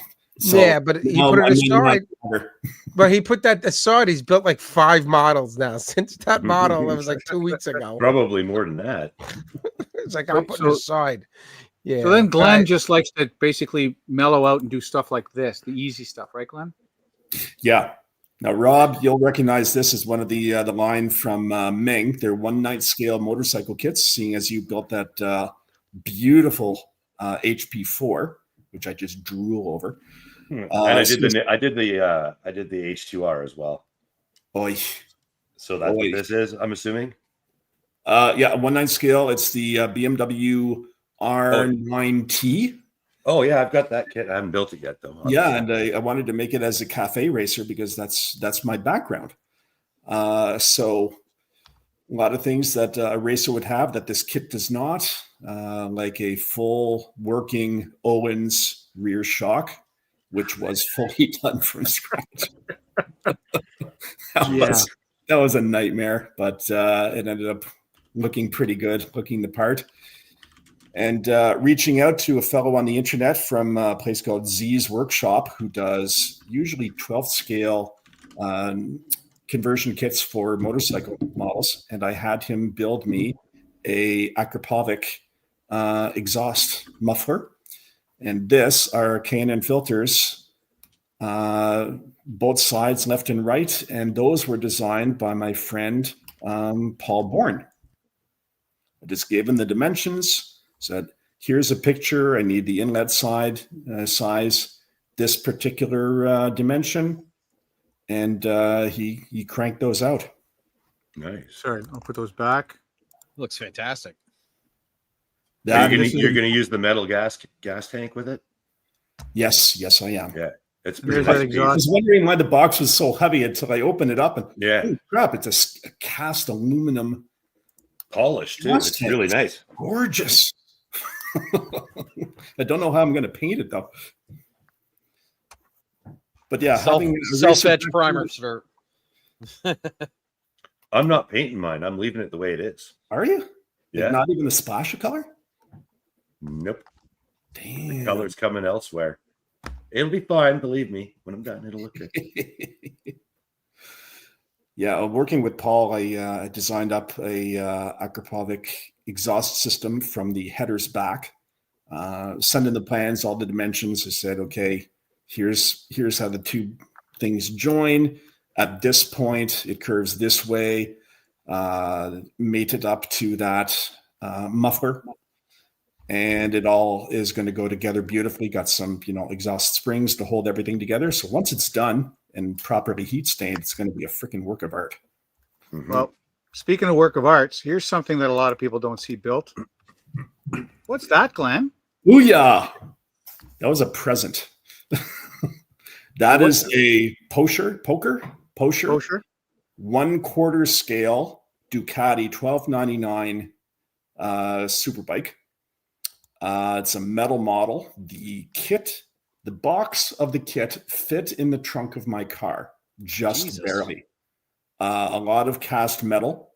Speaker 1: he put it aside. But he put that aside. He's built like 5 models now since that model. It was like 2 weeks ago.
Speaker 4: Probably more than that.
Speaker 1: It's like I'm putting it aside. Yeah.
Speaker 5: So then Glenn just likes to basically mellow out and do stuff like this, the easy stuff, right, Glenn?
Speaker 3: Yeah. Now, Rob, you'll recognize this as one of the line from Ming. They're 1/9 scale motorcycle kits, seeing as you built that beautiful HP4, which I just drool over.
Speaker 4: And I did the H2R as well.
Speaker 3: Boy.
Speaker 4: So that's what this is, I'm assuming?
Speaker 3: Yeah, 1/9 scale. It's the BMW R9T.
Speaker 4: Oh yeah, I've got that kit. I haven't built it yet though. Obviously.
Speaker 3: Yeah, and I wanted to make it as a cafe racer because that's my background. So a lot of things that a racer would have that this kit does not, like a full working Owens rear shock, which was fully done from scratch. That was a nightmare, but it ended up looking pretty good, looking the part. And reaching out to a fellow on the internet from a place called Z's Workshop, who does usually 12th scale conversion kits for motorcycle models. And I had him build me a Akrapovic exhaust muffler. And this are K&N filters, both sides, left and right. And those were designed by my friend, Paul Bourne. I just gave him the dimensions, said, here's a picture. I need the inlet side size, this particular dimension. And he cranked those out.
Speaker 4: Nice.
Speaker 5: Sorry, I'll put those back.
Speaker 2: Looks fantastic.
Speaker 4: You're gonna use the metal gas tank with it?
Speaker 3: Yes, I am.
Speaker 4: Yeah, it's
Speaker 5: There's
Speaker 4: pretty
Speaker 5: that
Speaker 3: I
Speaker 4: nice.
Speaker 3: was wondering why the box was so heavy until I opened it up and
Speaker 4: Yeah,
Speaker 3: holy crap, it's a cast aluminum.
Speaker 4: polished too.
Speaker 3: Gas
Speaker 4: It's
Speaker 3: tank.
Speaker 4: really nice.
Speaker 3: Gorgeous. I don't know how I'm going to paint it though. But yeah, having a
Speaker 2: Self-etch
Speaker 3: recent-
Speaker 2: primer, sir.
Speaker 4: I'm not painting mine. I'm leaving it the way it is.
Speaker 3: Are you? Like,
Speaker 4: Yeah.
Speaker 3: not even a splash of color?
Speaker 4: Nope.
Speaker 3: Damn.
Speaker 4: Color's coming elsewhere. It'll be fine. Believe me. When I'm done, it'll look good.
Speaker 3: Yeah, working with Paul, I designed up a Akrapovic exhaust system from the headers back. Sent in the plans, all the dimensions. I said, okay, here's how the two things join. At this point, it curves this way. Mated up to that muffler, and it all is going to go together beautifully. Got some, exhaust springs to hold everything together. So once it's done and properly heat stained, it's going to be a freaking work of art.
Speaker 4: Mhm.
Speaker 5: Well, speaking of work of arts, here's something that a lot of people don't see built. What's that, Glenn?
Speaker 3: Booyah! That was a present. That is a poker,
Speaker 5: Kosher?
Speaker 3: 1/4 scale Ducati 1299 superbike. It's a metal model. The box of the kit fit in the trunk of my car, just
Speaker 2: Jesus.
Speaker 3: barely. A lot of cast metal,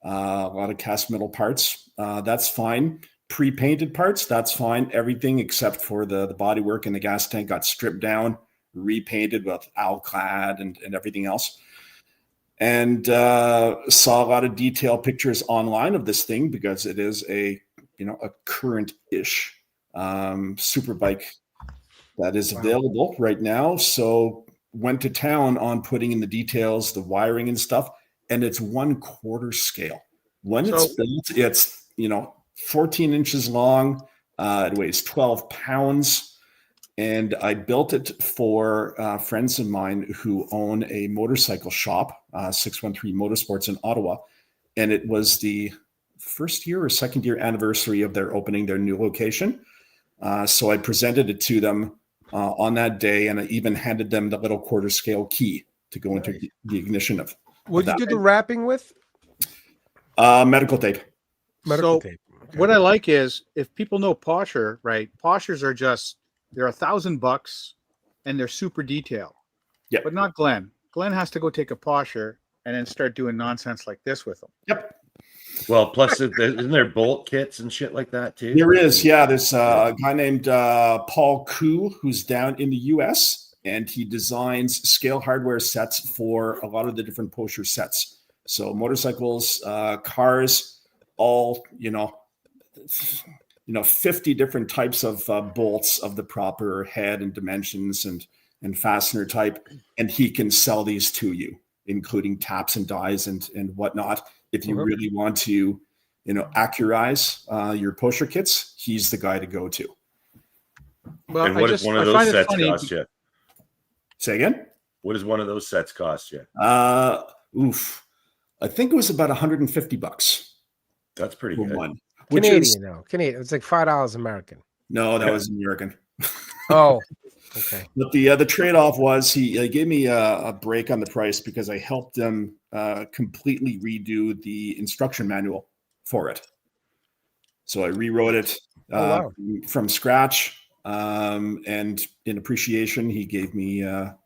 Speaker 3: parts. That's fine. Pre-painted parts, that's fine. Everything except for the bodywork and the gas tank got stripped down, repainted with Alclad and everything else. And saw a lot of detailed pictures online of this thing because it is a current-ish superbike that is available right now. So went to town on putting in the details, the wiring and stuff, and it's 1/4 scale. When it's built, it's 14 inches long. It weighs 12 pounds. And I built it for friends of mine who own a motorcycle shop, 613 Motorsports in Ottawa. And it was the first year or second year anniversary of their opening their new location. So I presented it to them on that day, and I even handed them the little 1/4 scale key to go into the ignition of.
Speaker 1: What did you do the wrapping with?
Speaker 3: Medical tape.
Speaker 1: Medical
Speaker 5: So,
Speaker 1: tape. Okay.
Speaker 5: What I like is if people know Posher, right? Poshers are they're $1,000 and they're super detailed.
Speaker 3: Yep.
Speaker 5: But not Glenn. Glenn has to go take a Posher and then start doing nonsense like this with them.
Speaker 3: Yep.
Speaker 4: Well, plus isn't there bolt kits and shit like that too?
Speaker 3: There is, yeah. There's a guy named Paul Koo who's down in the US, and he designs scale hardware sets for a lot of the different Posher sets. So motorcycles, cars, all 50 different types of bolts of the proper head and dimensions and fastener type, and he can sell these to you, including taps and dies and whatnot. If you really want to, accurize your Posher kits, he's the guy to go to.
Speaker 5: Well,
Speaker 4: And what does one of those sets cost you?
Speaker 3: Say again?
Speaker 4: What does one of those sets cost you?
Speaker 3: I think it was about $150
Speaker 4: That's pretty
Speaker 3: for
Speaker 4: good.
Speaker 3: one.
Speaker 1: Canadian, though. Canadian. It's like $5 American.
Speaker 3: No, that was American.
Speaker 1: Oh, okay.
Speaker 3: But the trade-off was he gave me a break on the price because I helped them completely redo the instruction manual for it. So I rewrote it from scratch, and in appreciation, he gave me a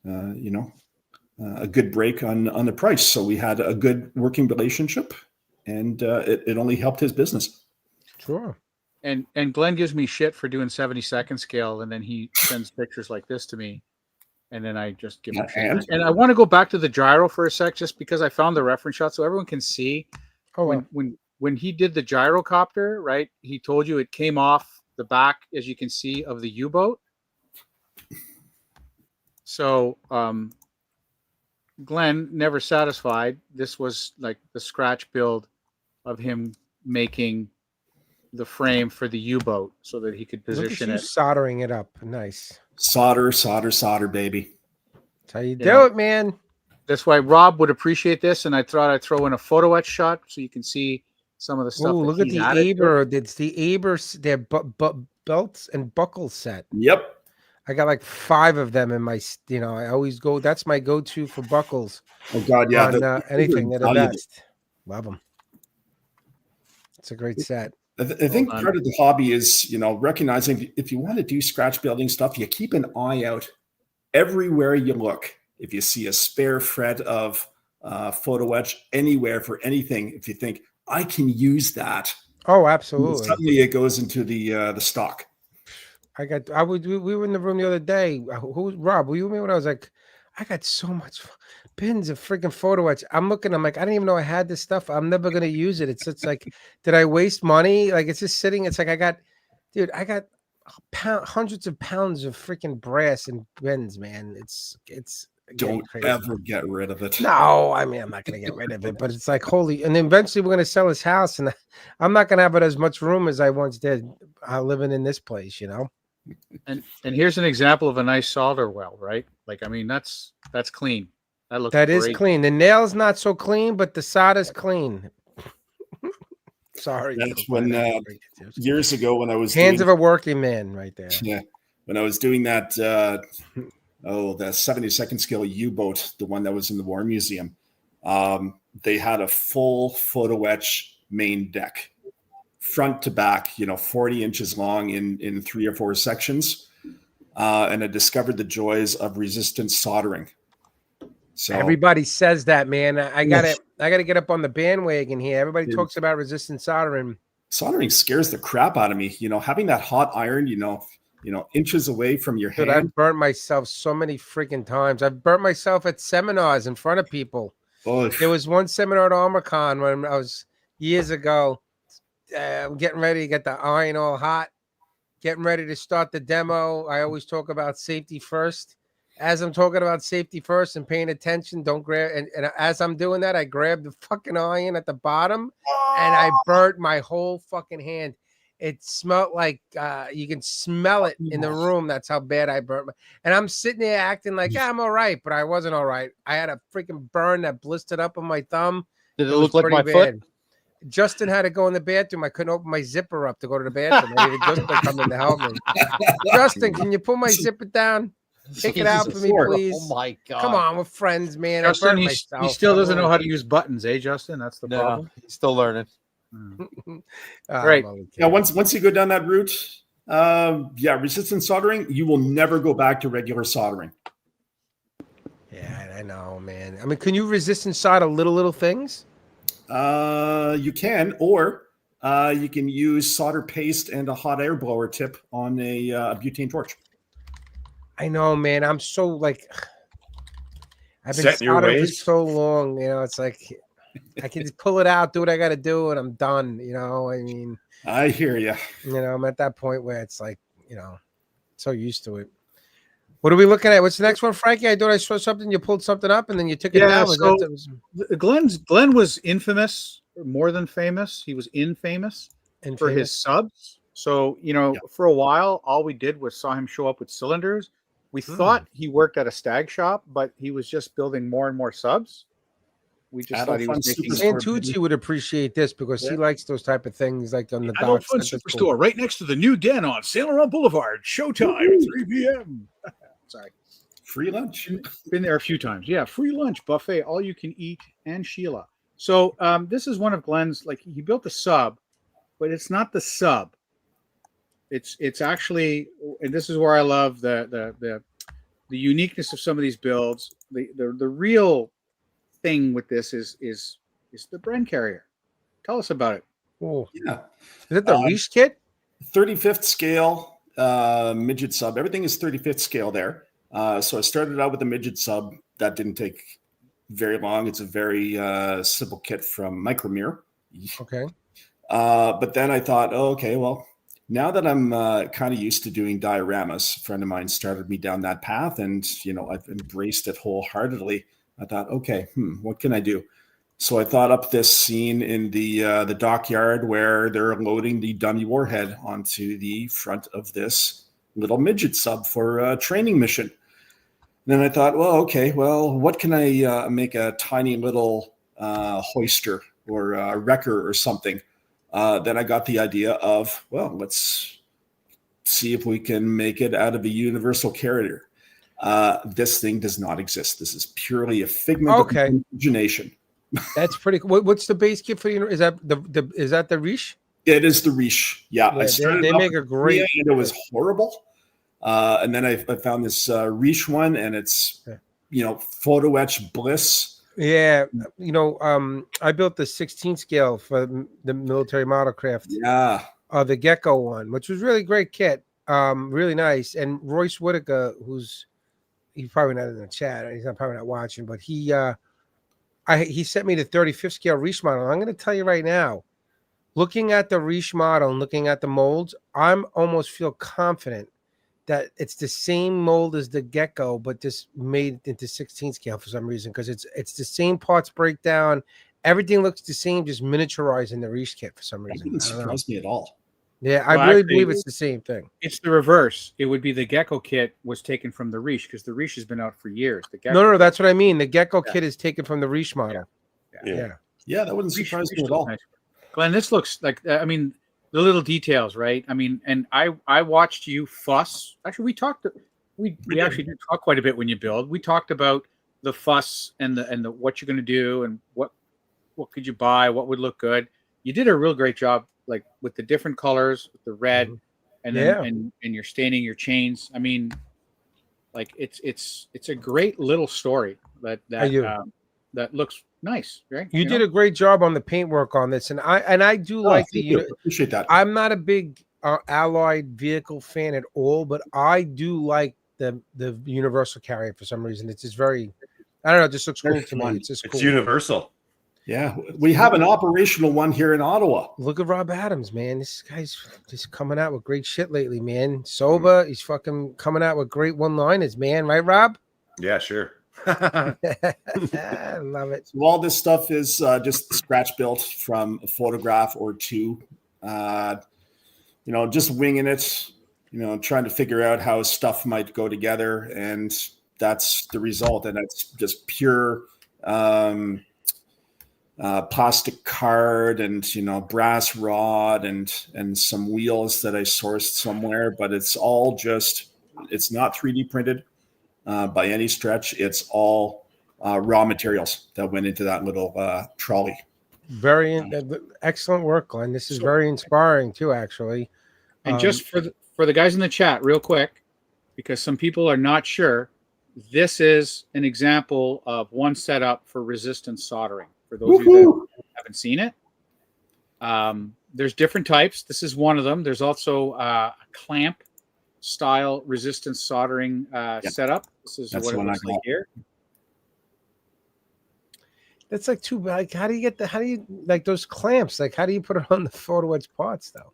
Speaker 3: good break on the price. So we had a good working relationship, and it only helped his business.
Speaker 1: Sure.
Speaker 5: And Glenn gives me shit for doing 70-second scale, and then he sends pictures like this to me, and then I just give him shit. And I want to go back to the gyro for a sec, just because I found the reference shot so everyone can see. When he did the gyrocopter, right? He told you it came off the back, as you can see, of the U-boat. So Glenn, never satisfied, this was like the scratch build of him making the frame for the U-boat so that he could position it.
Speaker 1: Soldering it up. Nice.
Speaker 3: Solder, baby.
Speaker 1: That's how you do it, man.
Speaker 5: That's why Rob would appreciate this, and I thought I'd throw in a photo etch shot so you can see some of the stuff.
Speaker 1: Oh, look at the Aber. It's the Aber, their belts and buckle set.
Speaker 3: Yep.
Speaker 1: I got like 5 of them in my, I always go, that's my go-to for buckles.
Speaker 3: Oh God, yeah.
Speaker 1: On, anything, they're the best. Love them. It's a great set.
Speaker 3: I think part of the hobby is, recognizing if you want to do scratch building stuff, you keep an eye out everywhere you look. If you see a spare fret of photo etch anywhere for anything, if you think I can use that,
Speaker 1: oh, absolutely,
Speaker 3: suddenly it goes into the stock.
Speaker 1: We were in the room the other day. Rob? Were you with me when I was like, I got so much pins of freaking photo etch. I'm like, I didn't even know I had this stuff. I'm never gonna use it. It's like, did I waste money? Like, it's just sitting. It's like I got hundreds of pounds of freaking brass and pins, man. It's
Speaker 3: don't ever get rid of it.
Speaker 1: No, I mean, I'm not going to get rid of it, but it's like, holy, and then eventually we're going to sell this house, and I'm not going to have it as much room as I once did living in this place,
Speaker 5: And here's an example of a nice solder well, right? Like, I mean, that's clean. That looks
Speaker 1: great. Is clean. The nail's not so clean, but the solder's clean. Sorry.
Speaker 3: That's when years ago when I was
Speaker 1: hands of a working man right there.
Speaker 3: Yeah. When I was doing that the 70-second scale U-boat, the one that was in the War Museum, they had a full photo etch main deck, front to back, 40 inches long in 3 or 4 sections. And I discovered the joys of resistance soldering. So
Speaker 1: everybody says that, man. I gotta get up on the bandwagon here. Everybody talks about resistance soldering.
Speaker 3: Soldering scares the crap out of me. Having that hot iron, inches away from your hand.
Speaker 1: I've burnt myself so many freaking times. I've burnt myself at seminars in front of people.
Speaker 3: Oh,
Speaker 1: there was one seminar at ArmorCon when I was years ago. Getting ready to get the iron all hot, getting ready to start the demo. I always talk about safety first. As I'm talking about safety first and paying attention, don't grab. And as I'm doing that, I grabbed the fucking iron at the bottom, and I burnt my whole fucking hand. It smelled like you can smell it in the room. That's how bad I burnt. And I'm sitting there acting like I'm all right, but I wasn't all right. I had a freaking burn that blistered up on my thumb.
Speaker 2: Did it look like my foot?
Speaker 1: Justin had to go in the bathroom. I couldn't open my zipper up to go to the bathroom. I needed Justin to come in to help me. Justin, can you pull my zipper down? Take it out for me, please.
Speaker 2: Oh my God.
Speaker 1: Come on, we're friends, man.
Speaker 5: Justin, he still doesn't know how to use buttons, Justin? That's the problem.
Speaker 2: He's still learning.
Speaker 5: Right.
Speaker 3: Yeah, once you go down that route, resistance soldering, you will never go back to regular soldering.
Speaker 1: Yeah, I know, man. I mean, can you resistance solder little things?
Speaker 3: You can, or you can use solder paste and a hot air blower tip on a butane torch.
Speaker 1: I know, man. I'm so like, I've been soldering for so long. It's like I can just pull it out, do what I got to do, and I'm done. I mean,
Speaker 3: I hear you.
Speaker 1: I'm at that point where it's like, so used to it. What are we looking at? What's the next one, Frankie? I thought I saw something. You pulled something up, and then you took it down.
Speaker 5: So Glenn was infamous, more than famous. He was infamous for his subs. So for a while, all we did was saw him show up with cylinders. We thought he worked at a stag shop, but he was just building more and more subs. We just thought he was making.
Speaker 1: Santucci would appreciate this because he likes those type of things, like on the
Speaker 5: Adult Fun Superstore, right next to the new Den on Saint Laurent Boulevard. Showtime at 3 p.m. Sorry.
Speaker 3: Free lunch.
Speaker 5: Been there a few times. Yeah, free lunch buffet, all you can eat, and Sheila. So this is one of Glenn's. Like, he built a sub, but it's not the sub. It's actually, and this is where I love the uniqueness of some of these builds. The real thing with this is the Bren carrier. Tell us about it.
Speaker 1: Oh,
Speaker 3: Yeah.
Speaker 1: is it the Reese kit?
Speaker 3: 35th scale midget sub. Everything is 35th scale there. So I started out with a midget sub. That didn't take very long. It's a very simple kit from Micromere.
Speaker 1: Okay.
Speaker 3: But then I thought, oh, okay, well, now that I'm kind of used to doing dioramas, a friend of mine started me down that path, and I've embraced it wholeheartedly. I thought, okay, what can I do? So I thought up this scene in the dockyard where they're loading the dummy warhead onto the front of this little midget sub for a training mission. And then I thought, well, okay, what can I make a tiny little hoister or a wrecker or something? Then I got the idea of, well, let's see if we can make it out of a universal carrier. This thing does not exist. This is purely a figment of imagination.
Speaker 1: That's pretty cool. What's the base kit for you? Is that the Reach?
Speaker 3: It is the Reach. Yeah, I started.
Speaker 1: They make a great.
Speaker 3: And it was horrible. And then I found this Reach one, and it's photo etch bliss.
Speaker 1: Yeah, I built the 16 scale for the military model craft.
Speaker 3: Yeah,
Speaker 1: the Gecko one, which was really great kit. Really nice. And Royce Whitaker, he's probably not in the chat. He's probably not watching, but he sent me the 35th scale Reach model. I'm going to tell you right now, looking at the Reach model and looking at the molds, I'm almost feel confident that it's the same mold as the Gecko, but just made into 16 scale for some reason, because it's the same parts breakdown. Everything looks the same, just miniaturized in the Reach kit for some reason.
Speaker 3: That didn't surprise me at all.
Speaker 1: Yeah, I really believe it's the same thing.
Speaker 5: It's the reverse. It would be the Gecko kit was taken from the Reach, because the Reach has been out for years. The Gecko
Speaker 1: no, that's what I mean. The Gecko kit is taken from the Reach model.
Speaker 3: Yeah, that wouldn't surprise me at all.
Speaker 5: Nice. Glenn, this looks like, the little details, right? And I watched you fuss. Actually, we actually did talk quite a bit when you build. We talked about the fuss and the what you're going to do and what could you buy, what would look good. You did a real great job, like with the different colors, with the red, and then and you're staining your chains. I mean, like it's a great little story that looks nice, right?
Speaker 1: You did a great job on the paintwork on this, and I do like
Speaker 3: appreciate that.
Speaker 1: I'm not a big alloyed vehicle fan at all, but I do like the universal carrier for some reason. It's just very, I don't know, it just looks cool to me. It's just cool.
Speaker 4: It's universal.
Speaker 3: Yeah, we have an operational one here in Ottawa.
Speaker 1: Look at Rob Adams, man. This guy's just coming out with great shit lately, man. Sober, he's fucking coming out with great one-liners, man. Right, Rob?
Speaker 4: Yeah, sure.
Speaker 1: I love it.
Speaker 3: So all this stuff is just scratch built from a photograph or two. Just winging it. Trying to figure out how stuff might go together, and that's the result. And that's just pure plastic card and brass rod and some wheels that I sourced somewhere. But it's all it's not 3D printed. By any stretch, it's all raw materials that went into that little trolley.
Speaker 1: Very excellent work, Glenn. This is very inspiring too, actually.
Speaker 5: And just for the guys in the chat, real quick, because some people are not sure, this is an example of one setup for resistance soldering. For those of you that haven't seen it, there's different types. This is one of them. There's also a clamp style resistance soldering setup. This is what it looks like here.
Speaker 1: That's like too bad. How do you like those clamps? Like, how do you put it on the photo edge parts though?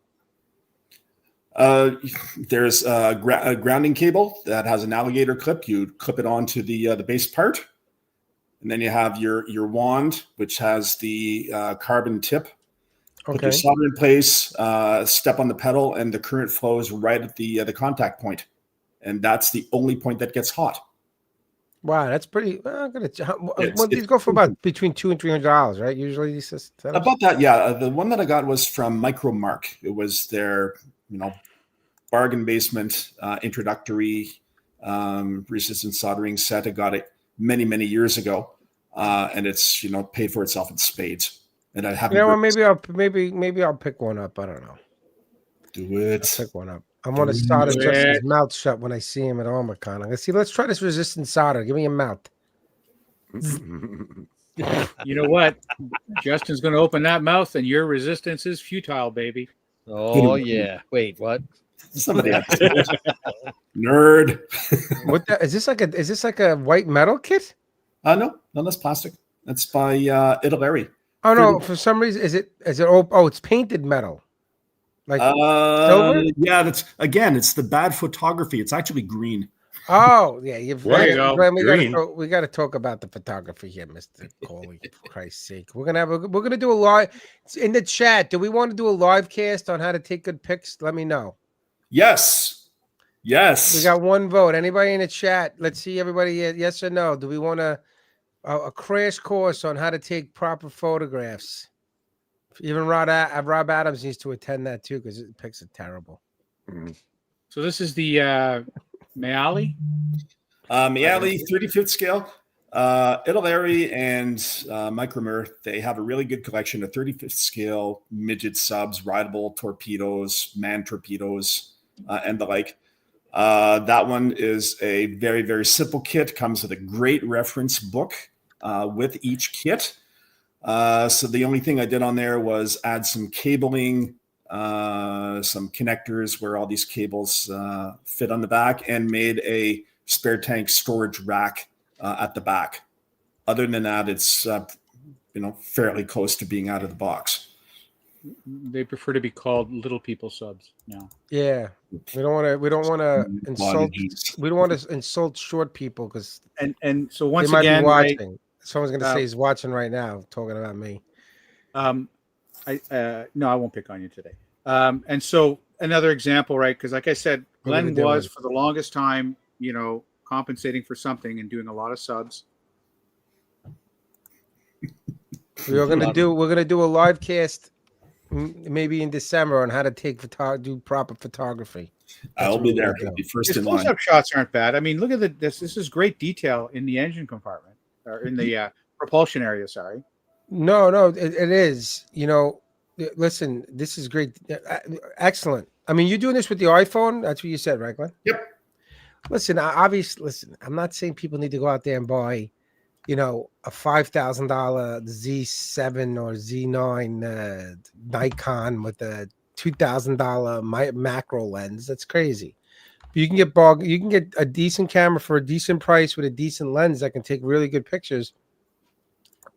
Speaker 3: There's a grounding cable that has an alligator clip. You clip it onto the base part, and then you have your wand, which has the carbon tip. Put your solder in place, step on the pedal, and the current flows right at the contact point. And that's the only point that gets hot.
Speaker 1: Wow, that's pretty. These go for about between $200 and $300, right? Usually these setups?
Speaker 3: About that, yeah. The one that I got was from Micromark. It was their, bargain basement introductory resistance soldering set. I got it many, many years ago, and it's paid for itself in spades. And I haven't.
Speaker 1: Maybe I'll pick one up. I don't know.
Speaker 3: Do it.
Speaker 1: I'll pick one up. I want to solder Justin's mouth shut when I see him at Omicron. Let's try this resistance solder. Give me a mouth.
Speaker 5: You know what? Justin's going to open that mouth, and your resistance is futile, baby.
Speaker 2: Oh yeah. Wait, what?
Speaker 3: Somebody else. Nerd.
Speaker 1: Is this like a white metal kit?
Speaker 3: No, that's plastic. That's by Italeri.
Speaker 1: Oh no, for some reason is it it's painted metal. Like silver?
Speaker 3: Yeah, it's the bad photography. It's actually green.
Speaker 1: Oh yeah,
Speaker 5: There you go.
Speaker 1: Glenn,
Speaker 4: Green.
Speaker 1: we got to talk about the photography here, Mr. Coley. For Christ's sake, we're gonna do a live in the chat. Do we want to do a live cast on how to take good pics? Let me know.
Speaker 3: Yes.
Speaker 1: We got one vote. Anybody in the chat? Let's see everybody. Yes or no? Do we want a crash course on how to take proper photographs? Even Rob Adams needs to attend that too because his pics are terrible.
Speaker 5: So this is the Mayali?
Speaker 3: Mayali 35th scale. Italeri and Micromer, they have a really good collection of 35th scale midget subs, rideable torpedoes, man torpedoes, and the like. That one is a very, very simple kit. Comes with a great reference book with each kit. So the only thing I did on there was add some cabling, some connectors where all these cables fit on the back, and made a spare tank storage rack at the back. Other than that, it's fairly close to being out of the box.
Speaker 5: They prefer to be called little people subs now.
Speaker 1: Yeah, we don't want to insult short people because
Speaker 5: and so once
Speaker 1: they might
Speaker 5: again,
Speaker 1: be watching. Someone's going to say he's watching right now, talking about me.
Speaker 5: No, I won't pick on you today. And so another example, right? Because like I said, Glenn was for the longest time, compensating for something and doing a lot of subs.
Speaker 1: We're gonna do a live cast maybe in December on how to do proper photography.
Speaker 3: I'll be there. I'll be first in line.
Speaker 5: Close-up shots aren't bad. I mean, look at this. This is great detail in the engine compartment or in the propulsion area. Sorry.
Speaker 1: No, it is. Listen, this is great. Excellent. I mean, you're doing this with the iPhone. That's what you said, right, Glenn?
Speaker 3: Yep.
Speaker 1: Listen, I'm not saying people need to go out there and buy, a $5,000 Z7 or Z9 Nikon with a $2,000 macro lens. That's crazy. You can get a decent camera for a decent price with a decent lens that can take really good pictures.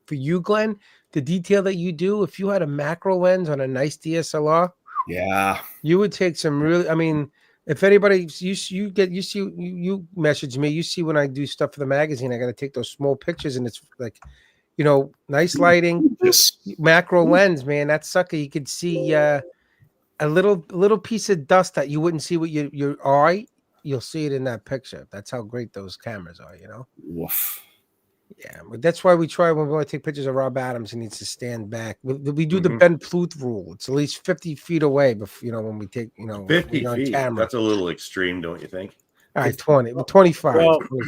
Speaker 1: For you, Glenn, the detail that you do, if you had a macro lens on a nice DSLR,
Speaker 3: yeah,
Speaker 1: you would take some really. I mean, if anybody you message me, you see when I do stuff for the magazine, I got to take those small pictures, and it's like, nice lighting, macro lens, man. That sucker, you could see a little piece of dust that you wouldn't see with your eye. You'll see it in that picture. That's how great those cameras are,
Speaker 3: Woof.
Speaker 1: Yeah, but that's why we try when we want to take pictures of Rob Adams. He needs to stand back. We do the Ben Pluth rule. It's at least 50 feet away before when we take
Speaker 4: 50 feet.
Speaker 1: Camera.
Speaker 4: That's a little extreme, don't you think?
Speaker 1: All right, 25.
Speaker 5: Well,
Speaker 1: 25.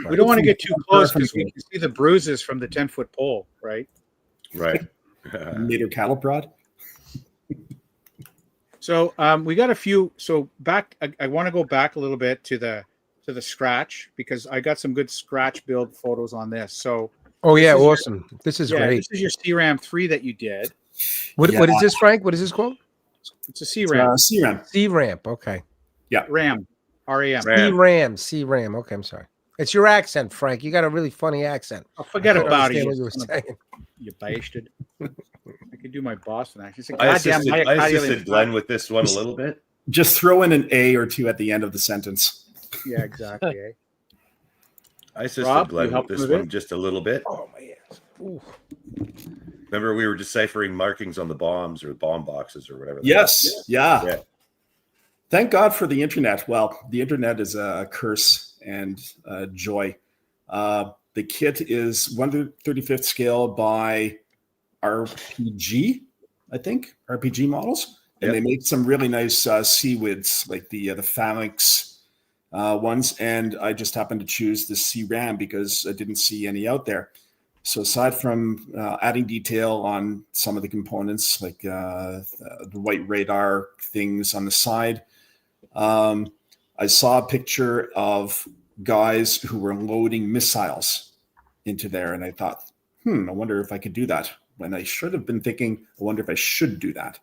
Speaker 5: we don't want to get too close because we can see the bruises from the 10-foot pole, right?
Speaker 4: Right.
Speaker 3: Meter cattle prod.
Speaker 5: So we got a few. So back, I want to go back a little bit to the scratch because I got some good scratch build photos on this. So
Speaker 1: awesome. This is great.
Speaker 5: This is your C-Ram 3 that you did.
Speaker 1: What is this, Frank? What is this called?
Speaker 5: It's a C-Ram.
Speaker 3: C-Ram.
Speaker 1: C-Ramp. Okay.
Speaker 3: Yeah.
Speaker 5: RAM. RAM.
Speaker 1: C-Ram. C-Ram. Okay, I'm sorry. It's your accent, Frank. You got a really funny accent.
Speaker 5: Oh, forget about it.
Speaker 1: What you were saying.
Speaker 5: You bastard. I could do my Boston accent.
Speaker 4: I assisted Glenn with this one a little bit.
Speaker 3: Just throw in an A or two at the end of the sentence.
Speaker 5: Yeah, exactly.
Speaker 4: I assisted Glenn with this one just a little bit.
Speaker 1: Oh my ass. Ooh.
Speaker 4: Remember, we were deciphering markings on the bombs or bomb boxes or whatever.
Speaker 3: Yes. Yeah. Thank God for the internet. Well, the internet is a curse and a joy. The kit is 1/35th scale by RPG, I think, RPG models. And they make some really nice C-Wids, like the Phalanx ones. And I just happened to choose the C-Ram because I didn't see any out there. So aside from adding detail on some of the components, like the white radar things on the side, I saw a picture of guys who were loading missiles into there. And I thought, I wonder if I could do that. When I should have been thinking, I wonder if I should do that.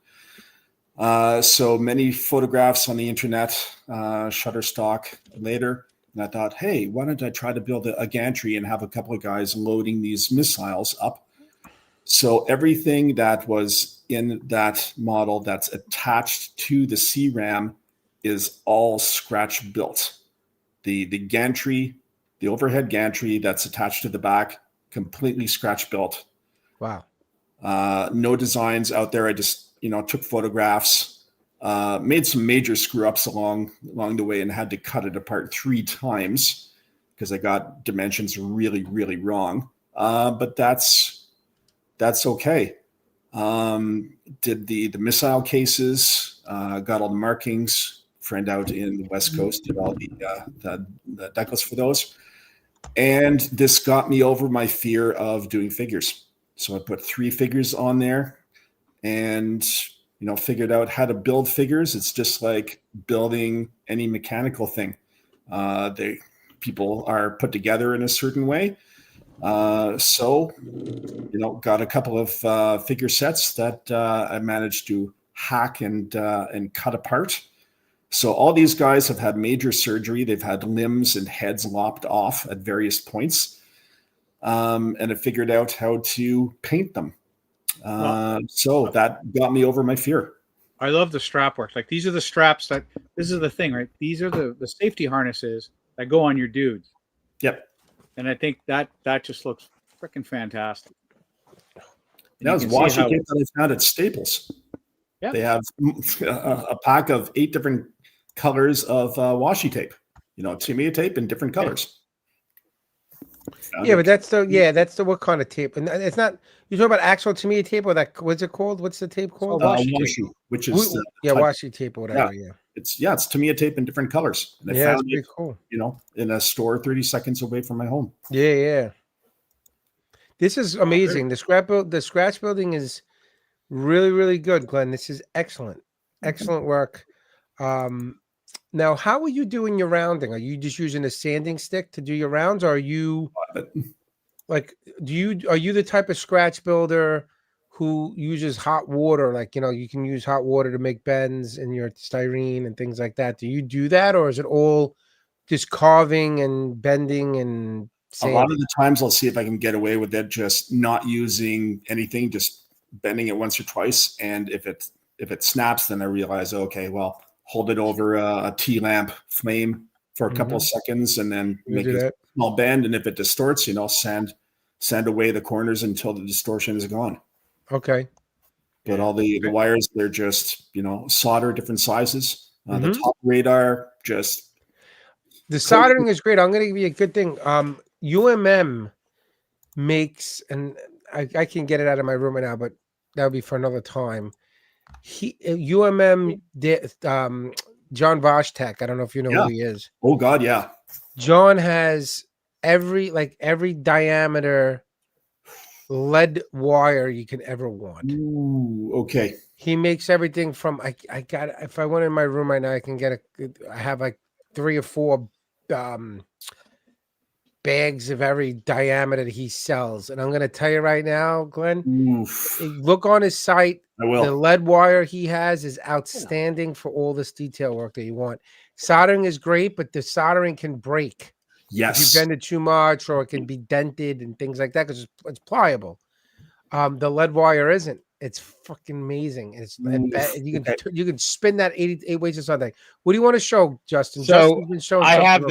Speaker 3: So many photographs on the internet, Shutterstock later. And I thought, hey, why don't I try to build a gantry and have a couple of guys loading these missiles up? So everything that was in that model that's attached to the CRAM is all scratch built. The gantry, the overhead gantry that's attached to the back, completely scratch built.
Speaker 1: Wow.
Speaker 3: No designs out there. I just, took photographs, made some major screw ups along the way and had to cut it apart 3 times because I got dimensions really, really wrong. But that's okay. Did the missile cases, got all the markings. Friend out in the West Coast did all the decals for those. And this got me over my fear of doing figures. So I put 3 figures on there and, figured out how to build figures. It's just like building any mechanical thing. People are put together in a certain way. So, got a couple of figure sets that I managed to hack and cut apart. So all these guys have had major surgery. They've had limbs and heads lopped off at various points. And I figured out how to paint them. So that got me over my fear.
Speaker 5: I love the strap work. Like these are the straps this is the thing, right? These are the safety harnesses that go on your dudes.
Speaker 3: Yep.
Speaker 5: And I think that just looks freaking fantastic.
Speaker 3: That was washi tape that I found at Staples.
Speaker 5: Yeah.
Speaker 3: They have a pack of 8 different colors of washi tape, Tamiya tape in different colors.
Speaker 1: Yeah, but that's the what kind of tape? And it's not, you're talking about actual Tamiya tape or that, what's it called? What's the tape called?
Speaker 3: Washi, which is
Speaker 1: washi tape or whatever. Yeah.
Speaker 3: It's Tamiya tape in different colors. And I found it, cool. In a store 30 seconds away from my home.
Speaker 1: Yeah. This is amazing. The scratch building is really, really good, Glenn. This is excellent. Excellent work. Now, how are you doing your rounding? Are you just using a sanding stick to do your rounds? Or are you are you the type of scratch builder who uses hot water? Like, you can use hot water to make bends in your styrene and things like that. Do you do that? Or is it all just carving and bending and sanding?
Speaker 3: A lot of the times I'll see if I can get away with it, just not using anything, just bending it once or twice. And if it snaps, then I realize, okay, well, hold it over a T-lamp flame for a couple of seconds and then make a small bend. And if it distorts, sand away the corners until the distortion is gone.
Speaker 1: Okay.
Speaker 3: But all the wires, they're just, solder different sizes. The top radar, just.
Speaker 1: The soldering is great. I'm going to give you a good thing. UMM makes, and I can get it out of my room right now, but that'll be for another time. UMM did John Voshtek. I don't know if you know who he is.
Speaker 3: Oh God, yeah.
Speaker 1: John has every diameter lead wire you can ever want.
Speaker 3: Ooh, okay.
Speaker 1: He makes everything from if I went in my room right now, I can get I have like 3 or 4 bags of every diameter that he sells. And I'm going to tell you right now, Glenn, look on his site.
Speaker 3: I will.
Speaker 1: The lead wire he has is outstanding for all this detail work that you want. Soldering is great, but the soldering can break.
Speaker 3: Yes.
Speaker 1: If you bend it too much, or it can be dented and things like that because it's pliable. The lead wire isn't. It's fucking amazing. You can spin that 88 ways or something. What do you want to show, Justin?
Speaker 2: So I have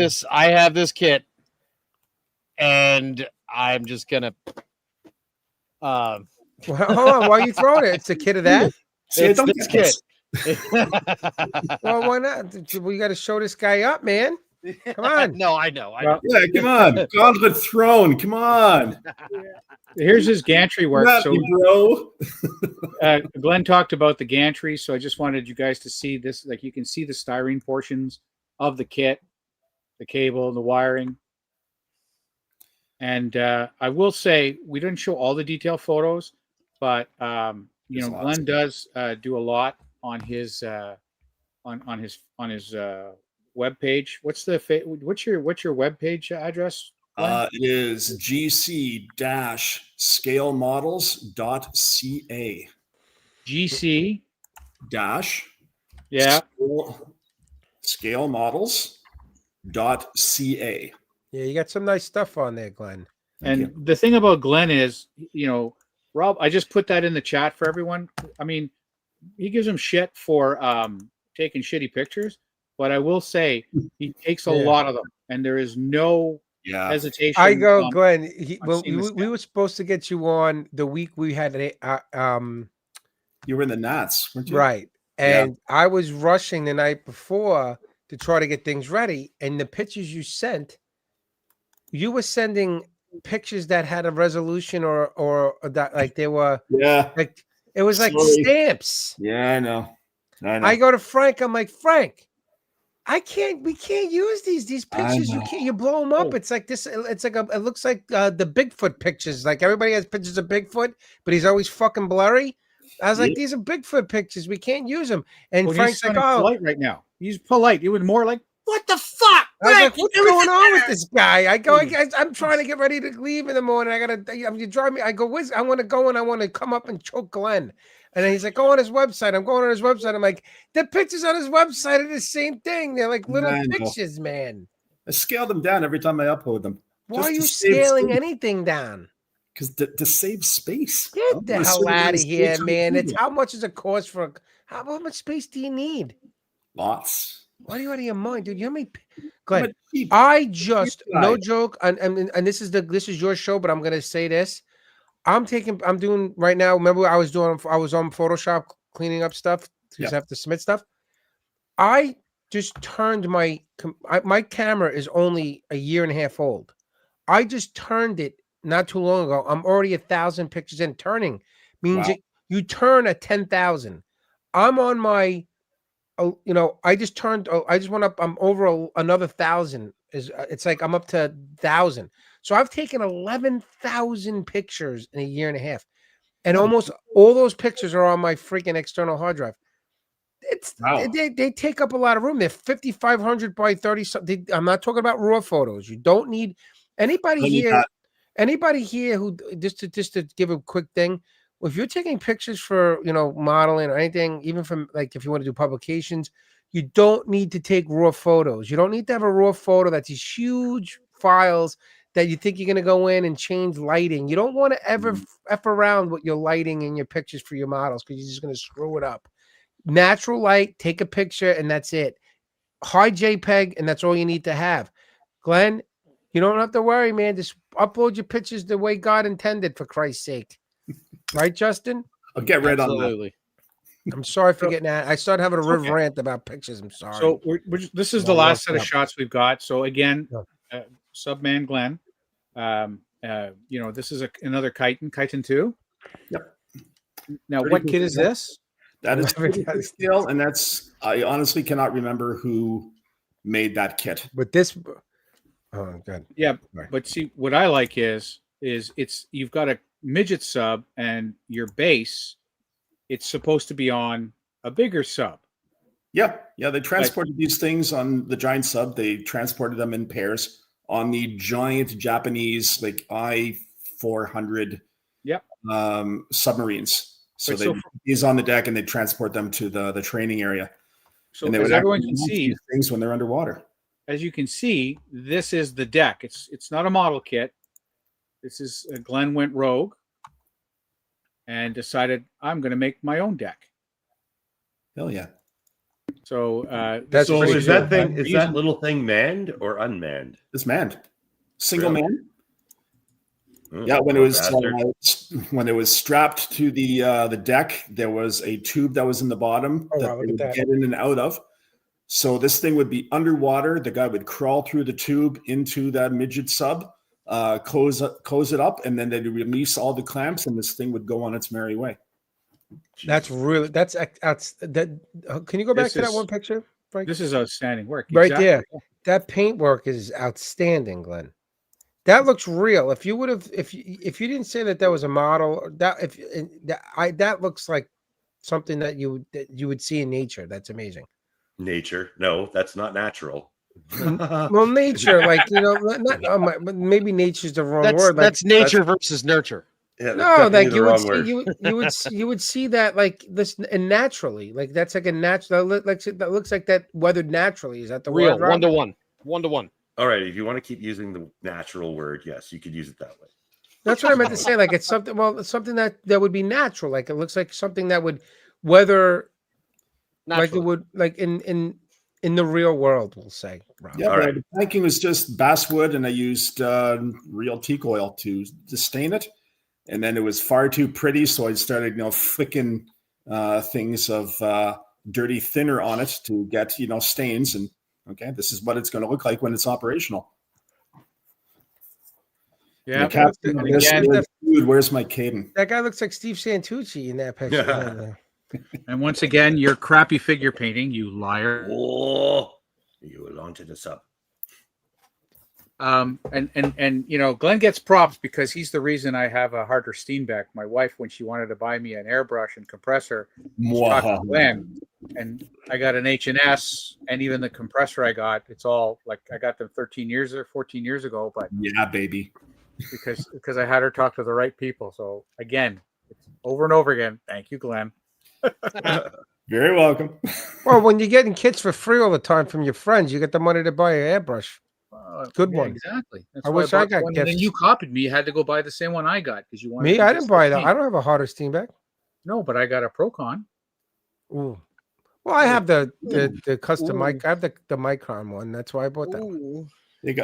Speaker 2: this kit, and I'm just gonna.
Speaker 1: Well, hold on. Why are you throwing it? It's the kit of that.
Speaker 2: It's this kit.
Speaker 1: Well, why not? We got to show this guy up, man. Come on.
Speaker 2: No, I know.
Speaker 3: Yeah, come on. Gauntlet throne. Come on.
Speaker 5: Here's his gantry work.
Speaker 3: Bro.
Speaker 5: Glenn talked about the gantry, so I just wanted you guys to see this. Like, you can see the styrene portions of the kit, the cable, the wiring. And I will say we didn't show all the detailed photos, but Glenn does do a lot on his web page. What's your web page address?
Speaker 3: It is gc-scalemodels.ca.
Speaker 5: GC
Speaker 3: Dash
Speaker 5: yeah.
Speaker 3: scalemodels.ca.
Speaker 1: Yeah, you got some nice stuff on there, Glenn.
Speaker 5: And the thing about Glenn is, Rob, I just put that in the chat for everyone. I mean, he gives him shit for taking shitty pictures, but I will say he takes a lot of them, and there is no hesitation.
Speaker 1: I go, Glenn. We were supposed to get you on the week we had
Speaker 3: you were in the Nats, weren't you?
Speaker 1: Right. And I was rushing the night before to try to get things ready, and the pictures you sent, you were sending pictures that had a resolution or that like they were like it was like stamps.
Speaker 3: Yeah, I know.
Speaker 1: I go to Frank. I'm like, Frank, we can't use these pictures. You blow them up. It's like this. It's like it looks like the Bigfoot pictures. Like everybody has pictures of Bigfoot, but he's always fucking blurry. I was like, these are Bigfoot pictures. We can't use them. And Frank's like, oh,
Speaker 5: polite right now. He's polite. He was more like, what the fuck?
Speaker 1: I was like, what's going on with this guy? I go, I'm trying to get ready to leave in the morning. You drive me. I go, I want to go and I want to come up and choke Glenn. And then he's like, go on his website. I'm going on his website. I'm like, the pictures on his website are the same thing. They're like little pictures, man.
Speaker 3: I scale them down every time I upload them.
Speaker 1: Why are you scaling anything down?
Speaker 3: Because to save space.
Speaker 1: Get the hell out of here, man. It's how much is it cost for how much space do you need?
Speaker 3: Lots.
Speaker 1: Why are you out of your mind, dude? You know how many Glenn, I just no joke, and this is your show, but I'm gonna say this. I'm doing right now. Remember, I was on Photoshop cleaning up stuff because I have to submit stuff. I just turned my camera is only a year and a half old. I just turned it not too long ago. I'm already 1,000 pictures in. Turning means you turn at 10,000. I'm on my, I just went up. I'm over another 1,000. It's like I'm up to 1,000. So I've taken 11,000 pictures in a year and a half, and almost all those pictures are on my freaking external hard drive. They take up a lot of room. They're 5,500 by 30. I'm not talking about raw photos. You don't need anybody here. Anybody here who just to give a quick thing, if you're taking pictures for modeling or anything, even from like if you want to do publications, you don't need to take raw photos. You don't need to have a raw photo that's these huge files that you think you're going to go in and change lighting. You don't want to ever F around with your lighting and your pictures for your models because you're just going to screw it up. Natural light, take a picture, and that's it. High JPEG, and that's all you need to have. Glenn, you don't have to worry, man. Just upload your pictures the way God intended, for Christ's sake. Right, Justin?
Speaker 3: I'll get right on that.
Speaker 1: I'm sorry for getting that. I started having a rant about pictures. I'm sorry.
Speaker 5: So this is the last set of shots we've got. So again, Subman Glen. This is another chitin 2.
Speaker 3: Yep.
Speaker 5: Now, what kit is this?
Speaker 3: That is still, and I honestly cannot remember who made that kit.
Speaker 1: But this, oh god,
Speaker 5: yeah. But see, what I like is you've got a midget sub, and your base, it's supposed to be on a bigger sub.
Speaker 3: Yeah. They transported these things on the giant sub. They transported them in pairs on the giant Japanese I-400 submarines. So he's on the deck and they transport them to the training area.
Speaker 5: So as everyone can see,
Speaker 3: things when they're underwater.
Speaker 5: As you can see, this is the deck. It's not a model kit. This is Glenn went rogue and decided I'm going to make my own deck.
Speaker 3: Hell yeah!
Speaker 5: So
Speaker 4: is that little thing manned or unmanned?
Speaker 3: It's manned, single man. Yeah, when it was strapped to the deck, there was a tube that was in the bottom that they would get in and out of. So this thing would be underwater. The guy would crawl through the tube into that midget sub, close it up, and then they'd release all the clamps, and this thing would go on its merry way.
Speaker 1: That's that. Can you go back to that one picture, Frank?
Speaker 5: This is outstanding work,
Speaker 1: right there. That paint work is outstanding, Glenn. That looks real. If you didn't say that was a model, that looks like something that you would see in nature. That's amazing.
Speaker 4: Nature? No, that's not natural.
Speaker 1: Well, nature, like maybe nature's the wrong word. Like,
Speaker 2: That's nature versus nurture.
Speaker 4: Yeah, that's
Speaker 1: no,
Speaker 4: definitely
Speaker 1: like
Speaker 4: the
Speaker 1: you would
Speaker 4: wrong
Speaker 1: see,
Speaker 4: word.
Speaker 1: you would see that like this and naturally, like that's like a natural. That looks like that weathered naturally. Is that the
Speaker 2: Real
Speaker 1: word? Rob?
Speaker 2: 1-to-1, 1-to-1.
Speaker 4: All right, if you want to keep using the natural word, yes, you could use it that way.
Speaker 1: That's what I meant to say. Like it's something. Well, it's something that would be natural. Like it looks like something that would weather, like it
Speaker 2: Naturally.
Speaker 1: would, like in the real world. We'll say. Rob.
Speaker 3: Yeah,
Speaker 4: All
Speaker 3: well,
Speaker 4: right.
Speaker 3: the planking was just basswood, and I used real teak oil to stain it. And then it was far too pretty, so I started, flicking things of dirty thinner on it to get, stains. And okay, this is what it's going to look like when it's operational.
Speaker 5: Yeah.
Speaker 3: The captain
Speaker 5: and
Speaker 3: of this
Speaker 5: again,
Speaker 3: is, dude, where's my Caden?
Speaker 1: That guy looks like Steve Santucci in that picture.
Speaker 5: and once again, your crappy figure painting, you liar.
Speaker 4: Oh, you will onto the sub.
Speaker 5: And Glenn gets props because he's the reason I have a Harder Steenbeck. My wife, when she wanted to buy me an airbrush and compressor, she talked to Glenn, and I got an H&S, and even the compressor I got, it's all like I got them 13 years or 14 years ago, but
Speaker 3: Yeah, baby.
Speaker 5: because I had her talk to the right people. So again, it's over and over again. Thank you, Glenn.
Speaker 3: Very welcome.
Speaker 1: Well, when you're getting kits for free all the time from your friends, you get the money to buy an airbrush. Good one.
Speaker 5: Exactly. That's
Speaker 1: I
Speaker 5: why
Speaker 1: wish I
Speaker 5: bought
Speaker 1: got
Speaker 5: one, and then
Speaker 1: gifts.
Speaker 5: you copied me. You had to go buy the same one I got because you wanted.
Speaker 1: Me, I didn't buy that. I don't have a Harder Steenbeck.
Speaker 5: No, but I got a Procon.
Speaker 1: Ooh. Well, I have the custom mic. I have the Micron one. That's why I bought that one.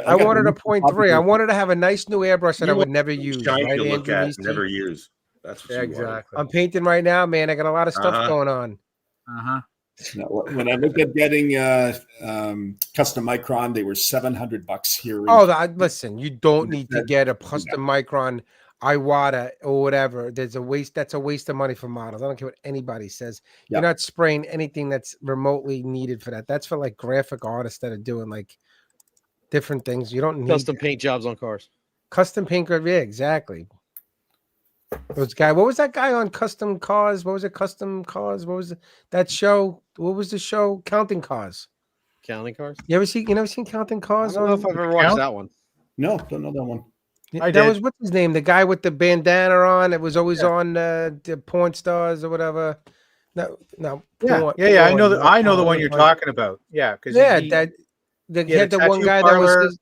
Speaker 1: I wanted a 0.3. I wanted to have a nice new airbrush that I would never use.
Speaker 4: Shiny
Speaker 1: Right,
Speaker 4: to look
Speaker 1: Andrew?
Speaker 4: at, never use. That's what you want.
Speaker 5: Exactly.
Speaker 1: I'm painting right now, man. I got a lot of stuff going on.
Speaker 3: When I looked at getting custom Micron, they were $700 here.
Speaker 1: Listen, you don't need to get a custom Micron Iwata or whatever. There's a waste. That's a waste of money for models. I don't care what anybody says.
Speaker 3: Yeah.
Speaker 1: You're not spraying anything that's remotely needed for that. That's for like graphic artists that are doing like different things. You don't need
Speaker 2: Custom paint jobs on cars.
Speaker 1: custom paint. Yeah, exactly. Those guy. What was that guy on Custom Cars? What was it? Custom Cars. What was that show? What was the show? Counting Cars.
Speaker 2: Counting cars?
Speaker 1: You never seen Counting
Speaker 2: I
Speaker 1: Cars?
Speaker 2: don't know if I've ever watched that one.
Speaker 3: No, don't know that one.
Speaker 1: That was what's his name? The guy with the bandana on. It was always on the Porn Stars or whatever. No.
Speaker 5: I know that. I know the one you're talking about. Yeah, because
Speaker 1: he had the one guy that was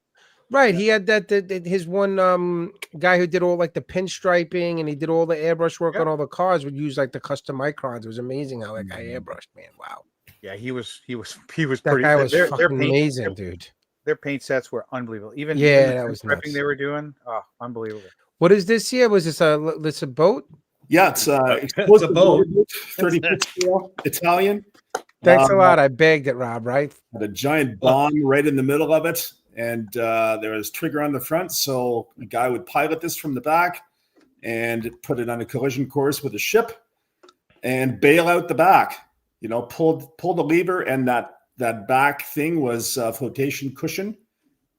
Speaker 1: right. He had his one guy who did all like the pinstriping and he did all the airbrush work on all the cars. Would use like the custom Microns. It was amazing how that guy airbrushed, man. Wow.
Speaker 5: Yeah, he was that
Speaker 1: pretty. Guy was fucking amazing, dude.
Speaker 5: Their paint sets were unbelievable. Even
Speaker 1: that was
Speaker 5: prepping
Speaker 1: nuts.
Speaker 5: they were doing. Oh, unbelievable. What
Speaker 1: is this here? Was this a boat?
Speaker 3: Yeah, it's
Speaker 4: a boat.
Speaker 3: 36 scale Italian.
Speaker 1: Thanks a lot. I bagged it, Rob. Right?
Speaker 3: Had a giant bomb right in the middle of it, and there was trigger on the front, so a guy would pilot this from the back and put it on a collision course with a ship and bail out the back. Pull the lever, and that back thing was a flotation cushion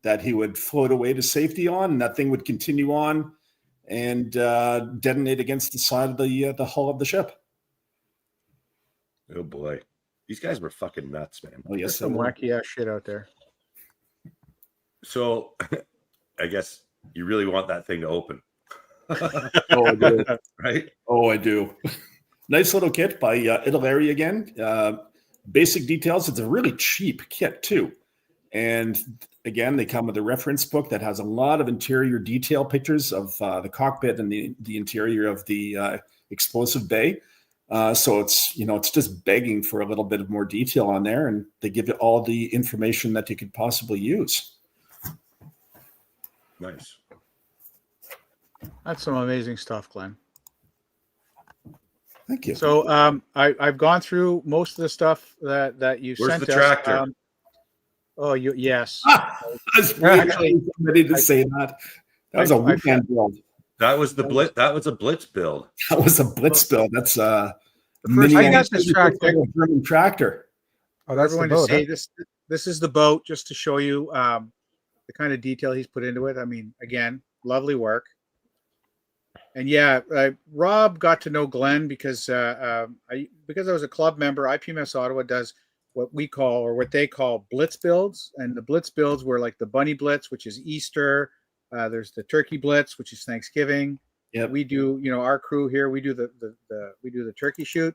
Speaker 3: that he would float away to safety on, and that thing would continue on and detonate against the side of the hull of the ship.
Speaker 4: Oh boy, these guys were fucking nuts, man.
Speaker 3: Oh yes,
Speaker 5: There's some wacky ass shit out there.
Speaker 4: So, I guess you really want that thing to open.
Speaker 3: Oh, I do.
Speaker 4: Right?
Speaker 3: Oh, I do. Nice little kit by Italeri again. Basic details. It's a really cheap kit too. And again, they come with a reference book that has a lot of interior detail pictures of the cockpit and the interior of the explosive bay. So it's just begging for a little bit of more detail on there, and they give you all the information that you could possibly use.
Speaker 4: Nice.
Speaker 5: That's some amazing stuff, Glenn.
Speaker 3: Thank you.
Speaker 5: So I've gone through most of the stuff that you
Speaker 4: Where's
Speaker 5: sent
Speaker 4: the
Speaker 5: us.
Speaker 4: tractor?
Speaker 5: Yes.
Speaker 3: I was actually ready to say that. That was a weekend build.
Speaker 4: That was the Blitz. That was a Blitz build.
Speaker 3: That was a Blitz build. That's a
Speaker 1: I got this tractor.
Speaker 3: German tractor.
Speaker 1: Oh, that's the boat.
Speaker 5: This is the boat, just to show you the kind of detail he's put into it. I mean, again, lovely work. And yeah, Rob got to know Glenn because I was a club member. IPMS Ottawa does what we call, or what they call, Blitz builds. And the Blitz builds were like the Bunny Blitz, which is Easter. There's the Turkey Blitz, which is Thanksgiving.
Speaker 3: Yeah,
Speaker 5: we do, our crew here, we do the turkey shoot.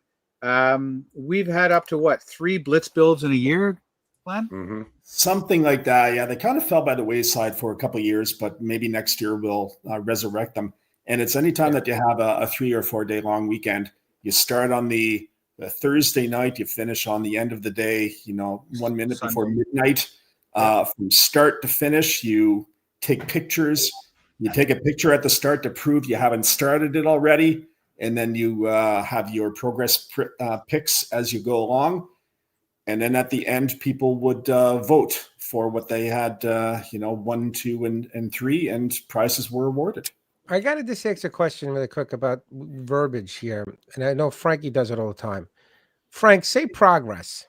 Speaker 5: We've had up to what, 3 Blitz builds in a year, Glenn?
Speaker 4: Mm-hmm.
Speaker 3: Something like that. Yeah, they kind of fell by the wayside for a couple of years, but maybe next year we'll resurrect them. And it's anytime that you have a 3 or 4 day long weekend. You start on the Thursday night, you finish on the end of the day, 1 minute
Speaker 5: Sunday.
Speaker 3: before midnight. From start to finish, you take pictures. You take a picture at the start to prove you haven't started it already. And then you have your progress pics as you go along. And then at the end, people would vote for what they had, 1, 2, and 3, and prizes were awarded.
Speaker 1: I got to just ask a question really quick about verbiage here. And I know Frankie does it all the time. Frank, say progress.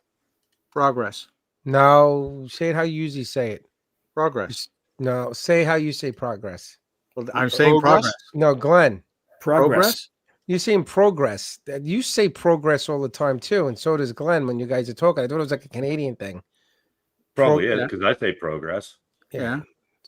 Speaker 5: Progress.
Speaker 1: No, say it how you usually say it.
Speaker 5: Progress.
Speaker 1: No, say how you say progress.
Speaker 5: Well, I'm saying progress.
Speaker 1: No, Glenn.
Speaker 3: Progress.
Speaker 1: You're saying progress. You say progress all the time too, and so does Glenn when you guys are talking. I thought it was like a Canadian thing.
Speaker 4: Probably is, because I say progress.
Speaker 5: Yeah.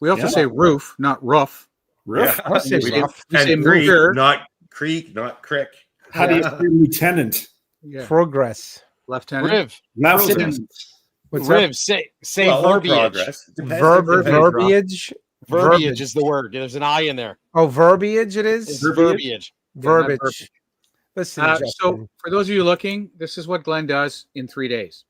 Speaker 5: We also say roof, not roof.
Speaker 3: Roof.
Speaker 1: I say rough.
Speaker 5: We say
Speaker 4: creek,
Speaker 5: moocher.
Speaker 4: not creek, not crick.
Speaker 3: How do you say lieutenant?
Speaker 5: Yeah.
Speaker 1: Progress.
Speaker 5: Lieutenant.
Speaker 2: Riv.
Speaker 3: Lieutenant.
Speaker 1: What's
Speaker 2: Riv,
Speaker 1: up?
Speaker 2: say
Speaker 4: Well, or
Speaker 2: verbiage.
Speaker 4: progress. Depends.
Speaker 1: Verbiage.
Speaker 2: Verbiage is the word. There's an I in there.
Speaker 1: Oh, verbiage it is?
Speaker 2: It's verbiage.
Speaker 1: Verbiage.
Speaker 5: verbiage.
Speaker 1: Listen,
Speaker 5: So
Speaker 1: Justin.
Speaker 5: for those of you looking, this is what Glenn does in 3 days.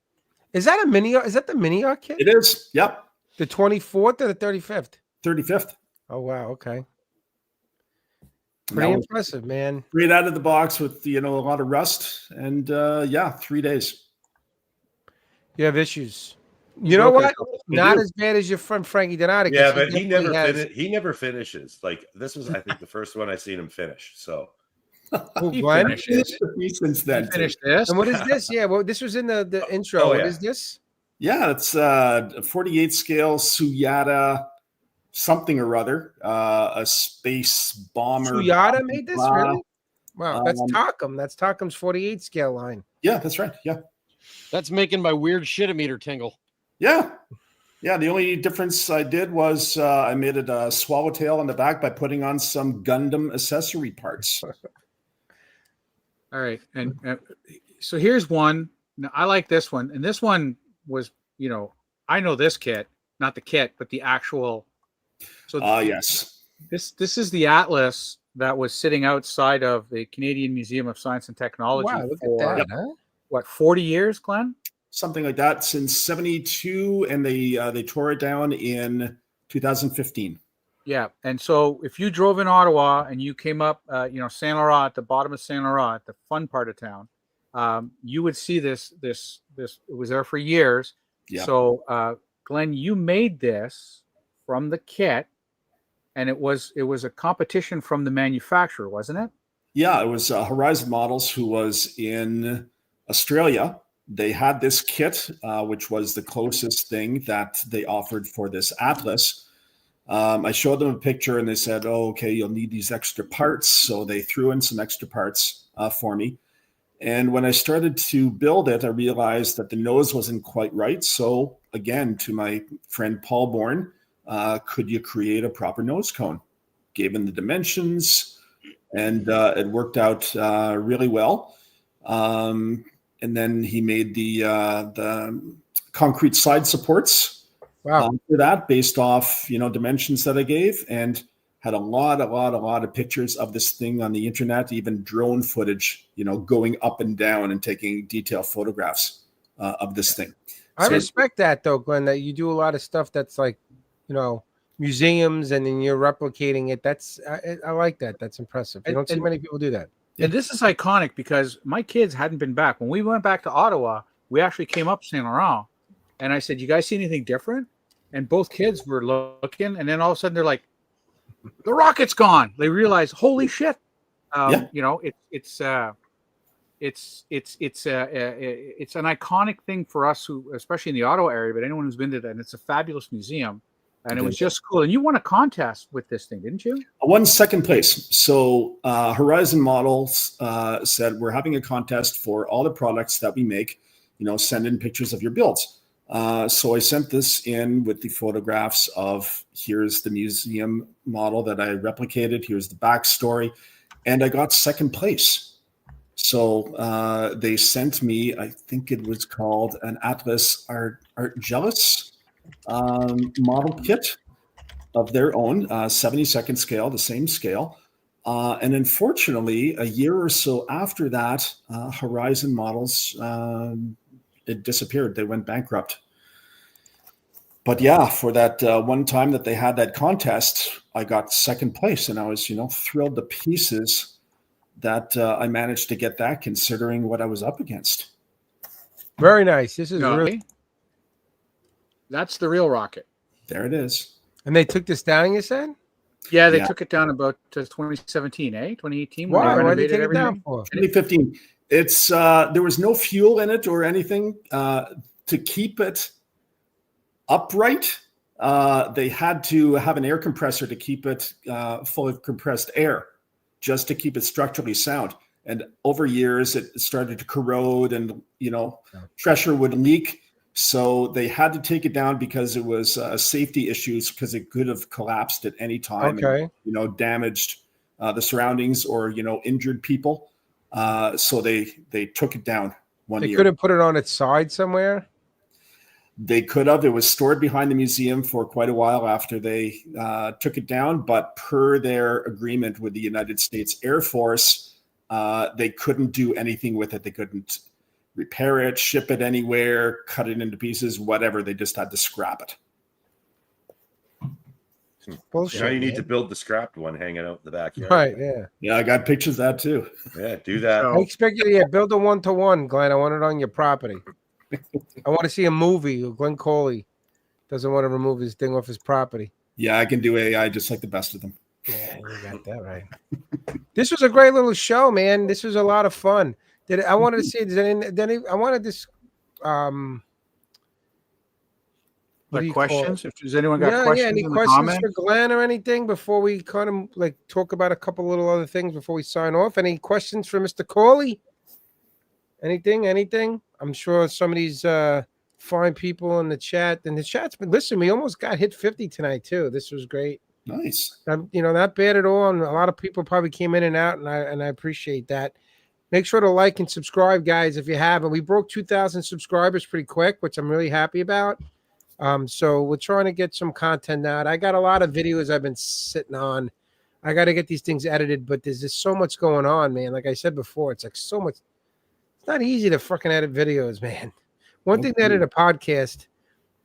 Speaker 1: Is that a mini? Is that the mini arc kit?
Speaker 3: It is. Yep.
Speaker 1: The 24th or the 35th?
Speaker 3: 35th.
Speaker 1: Oh wow, okay.
Speaker 3: And
Speaker 1: Pretty
Speaker 3: that was
Speaker 1: impressive, man.
Speaker 3: straight out of the box with a lot of rust, and 3 days.
Speaker 1: You have issues. You know what?
Speaker 3: I
Speaker 1: Not
Speaker 3: do.
Speaker 1: as bad as your friend Frankie Donato.
Speaker 4: Yeah, but he
Speaker 1: definitely
Speaker 4: never finishes. Like this was, I think, the first one I seen him finish. So
Speaker 1: Who,
Speaker 5: He
Speaker 1: Glenn?
Speaker 5: finishes.
Speaker 3: Since then,
Speaker 5: Finish this.
Speaker 1: And what is this? Yeah, well, this was in the intro.
Speaker 4: Oh,
Speaker 1: What
Speaker 4: yeah.
Speaker 1: is this?
Speaker 3: yeah, it's a 48 scale Suyata something or other, a space bomber.
Speaker 1: Suyata made this, really? Wow, that's
Speaker 3: Um,
Speaker 1: Takum. That's Takum's 48 scale line.
Speaker 3: Yeah, that's right. Yeah.
Speaker 2: That's making my weird shit-o-meter tingle.
Speaker 3: Yeah. Yeah. The only difference I did was I made it a swallowtail on the back by putting on some Gundam accessory parts.
Speaker 5: All right. And so here's one. Now, I like this one. And this one was, I know this kit, not the kit, but the actual. So
Speaker 3: Yes.
Speaker 5: this is the Atlas that was sitting outside of the Canadian Museum of Science and Technology
Speaker 1: Wow, look
Speaker 5: for
Speaker 1: at that, huh?
Speaker 5: what, 40 years, Glenn?
Speaker 3: Something like that since 72, and they tore it down in 2015.
Speaker 5: Yeah. And so if you drove in Ottawa and you came up, Saint Laurent, at the bottom of Saint Laurent, the fun part of town, you would see this. It was there for years.
Speaker 3: Yeah.
Speaker 5: So, Glenn, you made this from the kit, and it was a competition from the manufacturer, wasn't it?
Speaker 3: Yeah, it was Horizon Models, who was in Australia. They had this kit, which was the closest thing that they offered for this Atlas. I showed them a picture and they said, oh, okay, you'll need these extra parts. So they threw in some extra parts for me. And when I started to build it, I realized that the nose wasn't quite right. So again, to my friend Paul Bourne, could you create a proper nose cone? Gave him the dimensions, and it worked out really well. And then he made the concrete side supports for that, based off dimensions that I gave, and had a lot of pictures of this thing on the internet, even drone footage, going up and down and taking detailed photographs of this thing.
Speaker 1: I
Speaker 3: So-
Speaker 1: respect that though, Glenn, that you do a lot of stuff that's like, museums, and then you're replicating it. That's I like that. That's impressive. You don't see many people do that.
Speaker 5: And this is iconic because my kids hadn't been back. When we went back to Ottawa, we actually came up Saint Laurent, and I said, "You guys see anything different?" And both kids were looking, and then all of a sudden they're like, "The rocket's gone!" They realize, "Holy shit!" It's an iconic thing for us, who, especially in the Ottawa area, but anyone who's been to that, and it's a fabulous museum, and it was just cool. And you won a contest with this thing, didn't you?
Speaker 3: I won second place. So Horizon Models said, we're having a contest for all the products that we make. send in pictures of your builds. So I sent this in with the photographs of, here's the museum model that I replicated, here's the backstory, and I got second place. So they sent me, I think it was called an Atlas Argelis model kit of their own, 72nd scale, the same scale. And unfortunately, a year or so after that, Horizon Models, it disappeared. They went bankrupt. But yeah, for that one time that they had that contest, I got second place, and I was, thrilled to pieces that I managed to get that, considering what I was up against.
Speaker 1: Very nice. This is really.
Speaker 5: That's the real rocket.
Speaker 3: There it is.
Speaker 1: And they took this down, you said?
Speaker 5: Yeah, they took it down about 2017, 2018.
Speaker 1: Why? Why did they take it down for?
Speaker 3: 2015. It's there was no fuel in it or anything to keep it upright. They had to have an air compressor to keep it full of compressed air, just to keep it structurally sound. And over years, it started to corrode, and pressure would leak. So they had to take it down because it was safety issues, because it could have collapsed at any time.
Speaker 1: Okay.
Speaker 3: And, damaged the surroundings or injured people. So they took it down one year.
Speaker 1: They could have put it on its side somewhere.
Speaker 3: They could have. It was stored behind the museum for quite a while after they took it down. But per their agreement with the United States Air Force, they couldn't do anything with it. They couldn't repair it, ship it anywhere, cut it into pieces, whatever. They just had to scrap it.
Speaker 4: Bullshit, now you need to build the scrapped one hanging out in the backyard.
Speaker 1: Right, yeah.
Speaker 3: Yeah, I got pictures of that too.
Speaker 4: Yeah, do that.
Speaker 1: I expect you to build a 1-to-1, Glenn. I want it on your property. I want to see a movie. Glenn Cauley doesn't want to remove his thing off his property.
Speaker 3: Yeah, I can do AI just like the best of them.
Speaker 1: Yeah, you got that right. This was a great little show, man. This was a lot of fun. I wanted to see. I wanted this.
Speaker 5: Questions? If there's anyone got questions,
Speaker 1: any questions for Glenn or anything before we kind of talk about a couple little other things before we sign off? Any questions for Mr. Collie? Anything? I'm sure some of these fine people in the chat, and the chat's been listening. We almost got hit 50 tonight too. This was great.
Speaker 3: Nice.
Speaker 1: Not bad at all. And a lot of people probably came in and out, and I appreciate that. Make sure to like and subscribe, guys, if you haven't. We broke 2,000 subscribers pretty quick, which I'm really happy about. So we're trying to get some content out. I got a lot of videos I've been sitting on. I got to get these things edited, but there's just so much going on, man. Like I said before, it's like so much. It's not easy to fucking edit videos, man. One thing to edit a podcast,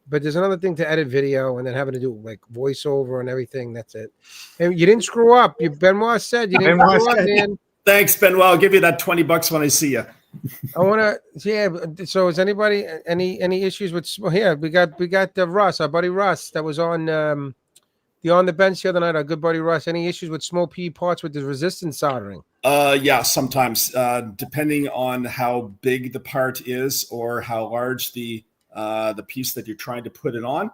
Speaker 1: but there's another thing to edit video and then having to do like voiceover and everything. That's it. And you didn't screw up. Benoit said you didn't screw up, man.
Speaker 3: Thanks, Benoit. I'll give you that $20 when I see you.
Speaker 1: I want to, yeah. So is anybody any issues with? Well, yeah, we got Russ, our buddy Russ, that was on the bench the other night. Our good buddy Russ. Any issues with small PE parts with the resistance soldering?
Speaker 3: Yeah, sometimes depending on how big the part is or how large the piece that you're trying to put it on.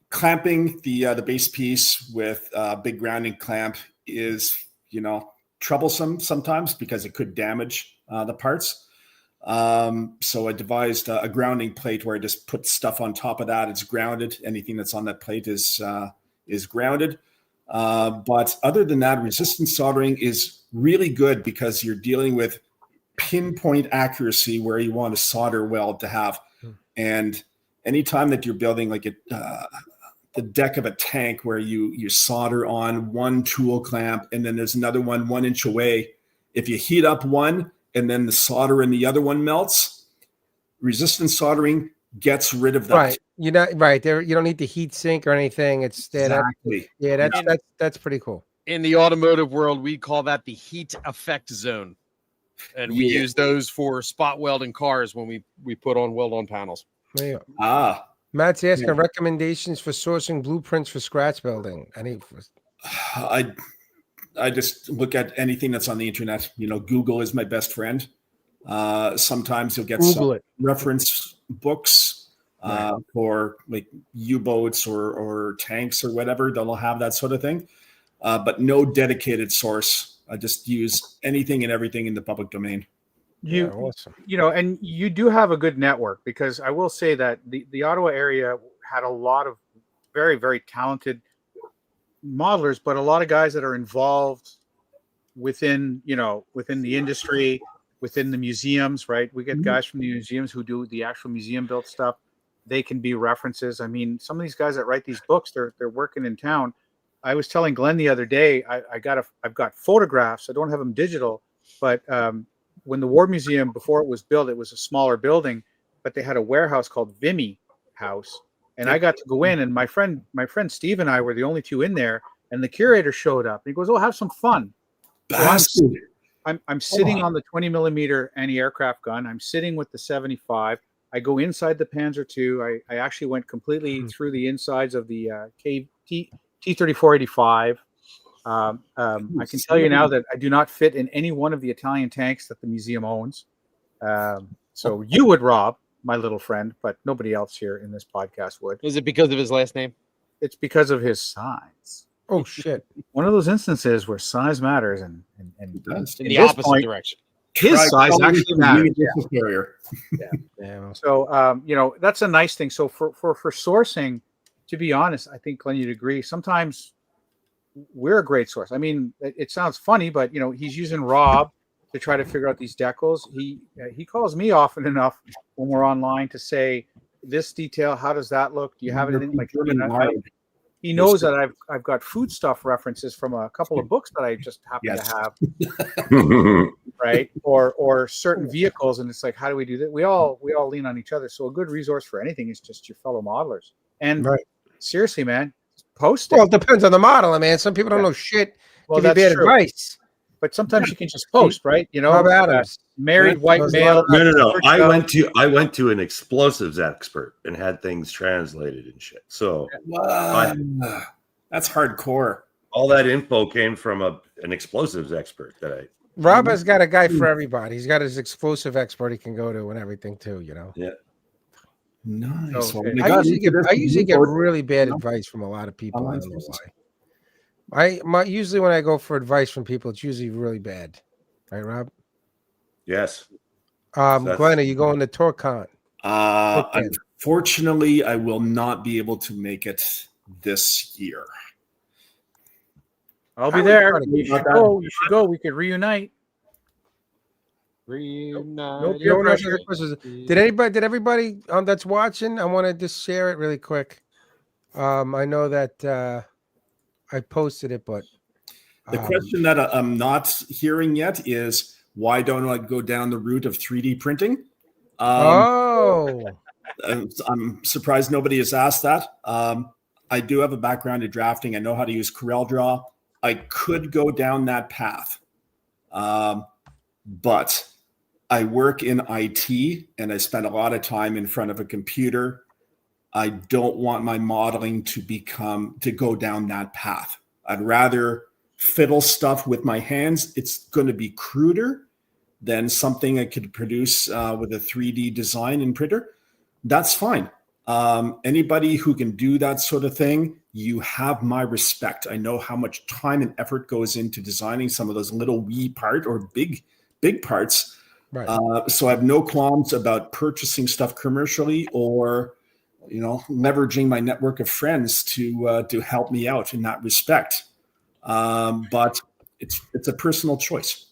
Speaker 3: Clamping the base piece with a big grounding clamp is troublesome sometimes because it could damage the parts. So I devised a grounding plate where I just put stuff on top of that. It's grounded. Anything that's on that plate is grounded. But other than that, resistance soldering is really good because you're dealing with pinpoint accuracy where you want a solder weld to have. And anytime that you're building like the deck of a tank where you solder on one tool clamp and then there's another one 1 inch away. If you heat up one and then the solder in the other one melts, resistance soldering gets rid of that.
Speaker 1: Right. You're not right there. You don't need the heat sink or anything. It's
Speaker 3: exactly.
Speaker 1: That's pretty cool.
Speaker 2: In the automotive world, we call that the heat effect zone. And we use those for spot welding cars when we put on weld on panels.
Speaker 1: Yeah. Matt's asking recommendations for sourcing blueprints for scratch building.
Speaker 3: I just look at anything that's on the internet. Google is my best friend. Sometimes you'll get some reference books for like U-boats or tanks or whatever. They'll have that sort of thing, but no dedicated source. I just use anything and everything in the public domain.
Speaker 5: You,
Speaker 1: awesome.
Speaker 5: And you do have a good network, because I will say that the Ottawa area had a lot of very, very talented modelers, but a lot of guys that are involved within the industry, within the museums, right? We get guys from the museums who do the actual museum built stuff. They can be references. I mean, some of these guys that write these books, they're working in town. I was telling Glenn the other day, I've got photographs. I don't have them digital, but when the War Museum, before it was built, it was a smaller building, but they had a warehouse called Vimy House. And I got to go in, and my friend Steve and I were the only two in there, and the curator showed up. He goes, "Oh, have some fun." So I'm sitting on the 20 millimeter anti-aircraft gun. I'm sitting with the 75. I go inside the Panzer II. I actually went completely through the insides of the T-34-85. I can tell you now that I do not fit in any one of the Italian tanks that the museum owns. So you would, Rob, my little friend, but nobody else here in this podcast would.
Speaker 2: Is it because of his last name?
Speaker 5: It's because of his size.
Speaker 1: Oh shit!
Speaker 5: One of those instances where size matters, and
Speaker 2: in the opposite direction.
Speaker 5: His size actually matters.
Speaker 1: Yeah.
Speaker 5: So that's a nice thing. So for sourcing, to be honest, I think Glenn, you'd agree. Sometimes we're a great source. I mean, it sounds funny, but he's using Rob to try to figure out these decals. He calls me often enough when we're online to say, this detail, how does that look? Do you have anything like? He knows that I've got foodstuff references from a couple of books that I just happen to have, right? Or certain vehicles, and it's like, how do we do that? We all lean on each other. So a good resource for anything is just your fellow modelers. And seriously, man, post it.
Speaker 1: Well, it depends on the model, man. Some people don't know shit.
Speaker 5: Well,
Speaker 1: give you bad advice.
Speaker 5: But sometimes you can just post, right?
Speaker 1: Bob Adams,
Speaker 5: married white male.
Speaker 4: No. I went to an explosives expert and had things translated and shit. So
Speaker 3: that's hardcore.
Speaker 4: All that info came from an explosives expert that
Speaker 1: Rob has got a guy for everybody. He's got his explosive expert he can go to and everything too.
Speaker 4: Yeah.
Speaker 3: Nice.
Speaker 1: So, I usually get really bad advice from a lot of people. I don't know why. Usually when I go for advice from people, it's usually really bad, right, Rob?
Speaker 4: Yes.
Speaker 1: Glenn, are you going to TorCon?
Speaker 3: Unfortunately, I will not be able to make it this year.
Speaker 5: I'll be there. You should go. We could reunite.
Speaker 1: Did everybody that's watching? I want to just share it really quick. I know that I posted it, but
Speaker 3: the question that I'm not hearing yet is, why don't I go down the route of 3D printing? I'm surprised nobody has asked that. I do have a background in drafting. I know how to use CorelDRAW. I could go down that path, but I work in IT and I spend a lot of time in front of a computer. I don't want my modeling to go down that path. I'd rather fiddle stuff with my hands. It's going to be cruder than something I could produce with a 3D design and printer. That's fine. Anybody who can do that sort of thing, you have my respect. I know how much time and effort goes into designing some of those little wee part or big parts.
Speaker 1: Right.
Speaker 3: So I have no qualms about purchasing stuff commercially or leveraging my network of friends to help me out in that respect. But it's a personal choice.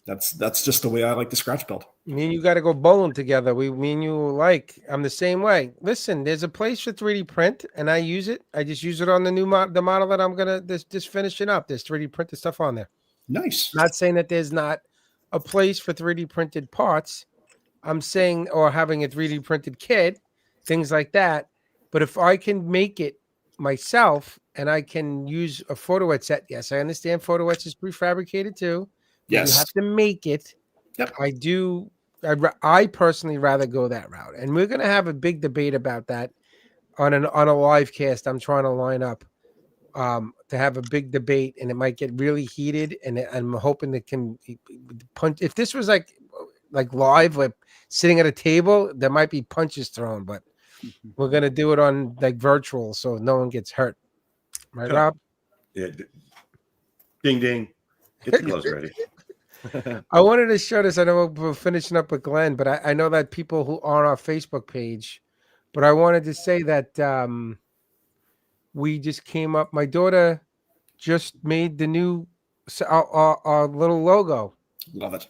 Speaker 3: That's just the way I like to scratch build.
Speaker 1: Me and you got to go bowling together. Me and you I'm the same way. Listen, there's a place for 3D print, and I use it. I just use it on the new the model that I'm gonna just finishing up. There's 3D printed stuff on there.
Speaker 3: Nice.
Speaker 1: Not saying that there's not a place for 3D printed parts. I'm saying, or having a 3D printed kit, things like that. But if I can make it myself and I can use a photo etch set, yes, I understand photo etch is prefabricated too.
Speaker 3: Yes.
Speaker 1: You have to make it.
Speaker 3: Yep.
Speaker 1: I personally rather go that route. And we're going to have a big debate about that on a live cast. I'm trying to line up to have a big debate, and it might get really heated. And I'm hoping it can punch. If this was like live, like sitting at a table, there might be punches thrown, but we're going to do it on like virtual so no one gets hurt. Right, Rob?
Speaker 4: Yeah. Ding, ding. Get the gloves ready.
Speaker 1: I wanted to show this. I know we're finishing up with Glenn, but I know that people who are on our Facebook page, but I wanted to say that we just came up. My daughter just made the new our little logo.
Speaker 3: Love it.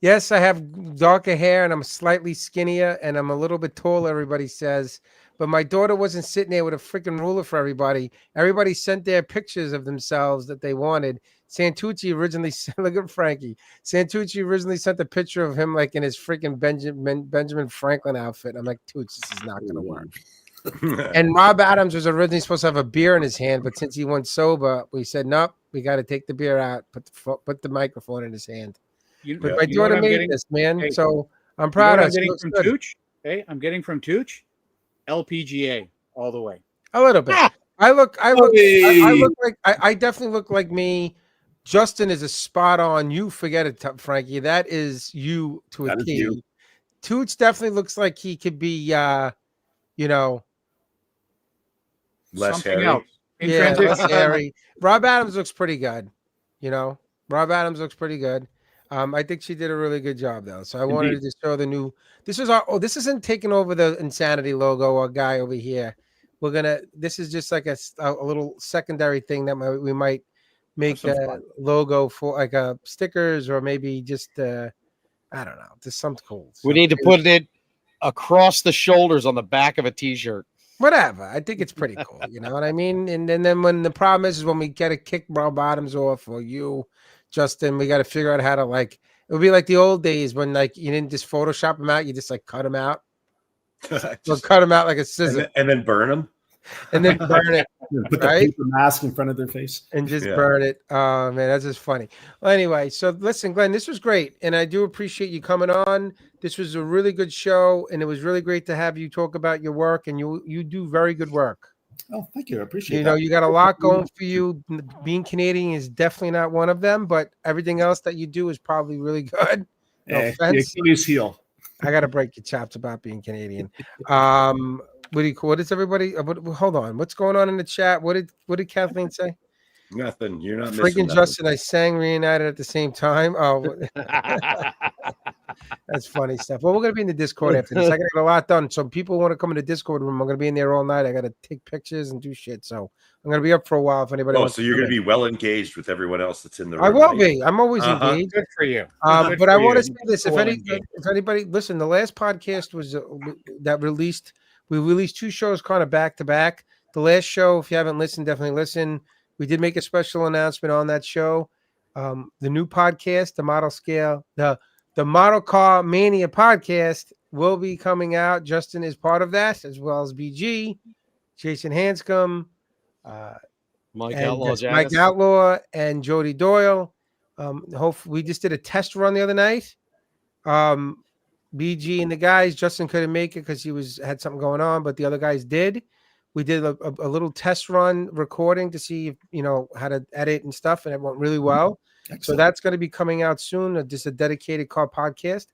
Speaker 1: Yes, I have darker hair and I'm slightly skinnier and I'm a little bit taller, everybody says. But my daughter wasn't sitting there with a freaking ruler for everybody. Everybody sent their pictures of themselves that they wanted. Santucci originally sent, look at Frankie. Santucci originally sent a picture of him like in his freaking Benjamin Franklin outfit. I'm like, Toots, this is not going to work. And Rob Adams was originally supposed to have a beer in his hand, but since he went sober, we said, nope, we got to take the beer out, put the microphone in his hand. But my daughter made this, man. Hey, so I'm proud of
Speaker 5: it. I'm getting from Tooch, LPGA all the way.
Speaker 1: A little bit. I definitely look like me. Justin is a spot on. You forget it, Frankie. That is you to a T. Tooch definitely looks like he could be,
Speaker 4: less
Speaker 5: something
Speaker 4: hairy.
Speaker 5: Else.
Speaker 1: Yeah, less hairy. Rob Adams looks pretty good. Rob Adams looks pretty good. I think she did a really good job though. So I wanted to just show the new. This isn't taking over the Insanity logo or guy over here. This is just like a little secondary thing that we might make a logo for, like stickers or maybe just I don't know, just something cool.
Speaker 2: We need to put it across the shoulders on the back of a T-shirt.
Speaker 1: Whatever. I think it's pretty cool. You know what I mean? And then when the problem is when we get to kick Rob Bottoms off, or you, Justin, we got to figure out how to, like, it would be like the old days when, like, you didn't just Photoshop them out, you just like cut them out. Or cut them out like a scissor.
Speaker 4: And then burn them.
Speaker 1: And then burn it.
Speaker 3: Put the paper mask in front of their face.
Speaker 1: And just burn it. Oh, man, that's just funny. Well, anyway, so listen, Glenn, this was great. And I do appreciate you coming on. This was a really good show. And it was really great to have you talk about your work. And you do very good work.
Speaker 3: Oh, thank you. I appreciate that.
Speaker 1: You got a lot going for you. Being Canadian is definitely not one of them. But everything else that you do is probably really good. No offense.
Speaker 3: Achilles heel.
Speaker 1: I got to break your chops about being Canadian. What is everybody? Hold on. What's going on in the chat? What did Kathleen say?
Speaker 4: Nothing. You're not missing
Speaker 1: freaking Justin. I sang reunited at the same time. Oh, that's funny stuff. Well, we're gonna be in the Discord after this. I got a lot done. So people want to come in the Discord room. I'm gonna be in there all night. I got to take pictures and do shit. So I'm gonna be up for a while. If anybody.
Speaker 4: So you're gonna be well engaged with everyone else that's in the room.
Speaker 1: I will be. I'm always engaged.
Speaker 5: Good for you.
Speaker 1: But I want to say this: if anybody listen, the last podcast was that released. We released 2 shows kind of back to back. The last show, if you haven't listened, definitely listen. We did make a special announcement on that show. The new podcast, the Model Car Mania podcast, will be coming out. Justin is part of that, as well as BG, Jason Hanscom,
Speaker 2: Mike
Speaker 1: Outlaw, and Jody Doyle. Hopefully, we just did a test run the other night. BG and the guys, Justin couldn't make it because he had something going on, but the other guys did. We did a little test run recording to see if, how to edit and stuff, and it went really well. Excellent. So that's going to be coming out soon, just a dedicated car podcast.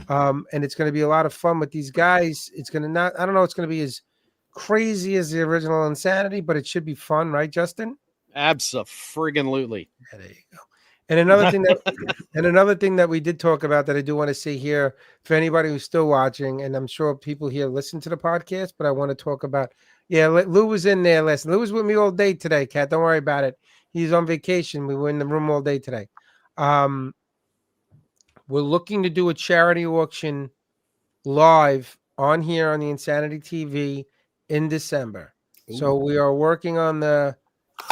Speaker 1: And it's going to be a lot of fun with these guys. It's going to I don't know, it's going to be as crazy as the original Insanity, but it should be fun, right, Justin?
Speaker 2: Abso-friggin-lutely.
Speaker 1: Yeah, there you go. And another thing that we did talk about that I do want to say here for anybody who's still watching, and I'm sure people here listen to the podcast, but I want to talk about, Lou was in there last. Lou was with me all day today, Kat. Don't worry about it. He's on vacation. We were in the room all day today. We're looking to do a charity auction live on here on the Insanity TV in December. Ooh. So we are working on the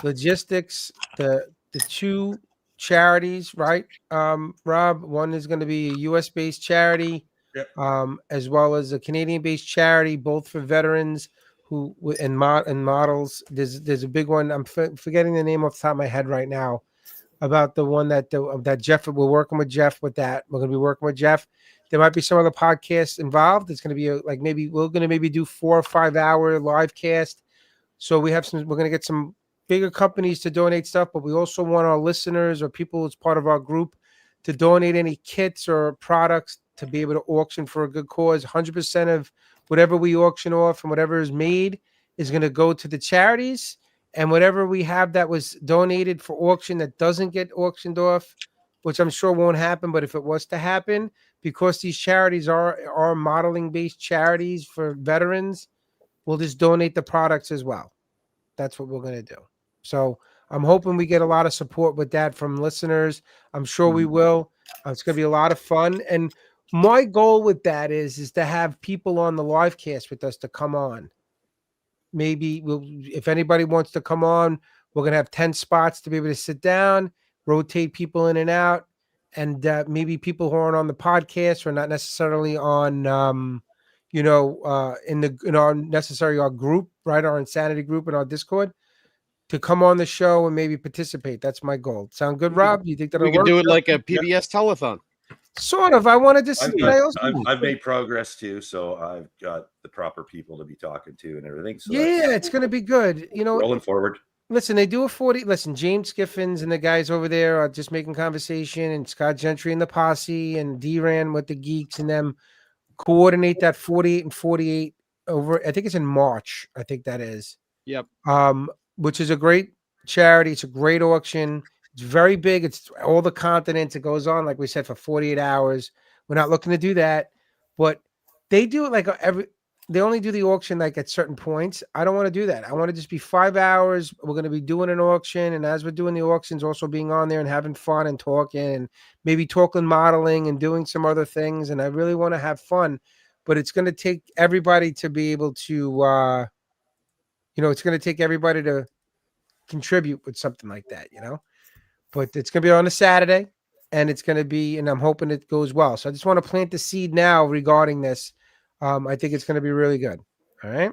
Speaker 1: logistics, the 2 charities, right? Rob, one is going to be a US based charity, as well as a Canadian based charity, both for veterans and models. There's a big one. I'm forgetting the name off the top of my head right now about the one that Jeff, we're working with Jeff with that. We're going to be working with Jeff. There might be some other podcasts involved. It's going to be we're going to do 4 or 5 hour live cast. So we're going to get some bigger companies to donate stuff, but we also want our listeners or people as part of our group to donate any kits or products to be able to auction for a good cause. 100% of whatever we auction off and whatever is made is going to go to the charities, and whatever we have that was donated for auction that doesn't get auctioned off, which I'm sure won't happen. But if it was to happen, because these charities are modeling based charities for veterans, we'll just donate the products as well. That's what we're going to do. So I'm hoping we get a lot of support with that from listeners. I'm sure we will. It's going to be a lot of fun. And my goal with that is to have people on the live cast with us to come on. Maybe if anybody wants to come on, we're going to have 10 spots to be able to sit down, rotate people in and out. And maybe people who aren't on the podcast or not necessarily on, in our group, right? Our Insanity group in our Discord, to come on the show and maybe participate. That's my goal. Sound good, Rob? You think that'll
Speaker 2: We can
Speaker 1: work?
Speaker 2: do it like a PBS telethon.
Speaker 1: Sort of. I wanted to see.
Speaker 4: I've made progress too, so I've got the proper people to be talking to and everything. So
Speaker 1: yeah, it's going to be good.
Speaker 4: Rolling forward.
Speaker 1: Listen, they do a 40. Listen, James Skiffins and the guys over there are just making conversation, and Scott Gentry and the posse and D-Ran with the geeks and them coordinate that 48 and 48 over. I think it's in March. I think that is.
Speaker 2: Yep.
Speaker 1: Which is a great charity. It's a great auction. It's very big. It's all the continents. It goes on, like we said, for 48 hours. We're not looking to do that, but they do it like they only do the auction like at certain points. I don't want to do that. I want to just be 5 hours. We're going to be doing an auction. And as we're doing the auctions, also being on there and having fun and talking and maybe talking modeling and doing some other things. And I really want to have fun, but it's going to take everybody to be able to, it's going to take everybody to contribute with something like that, but it's going to be on a Saturday and it's going to be, and I'm hoping it goes well. So I just want to plant the seed now regarding this. I think it's going to be really good. All right.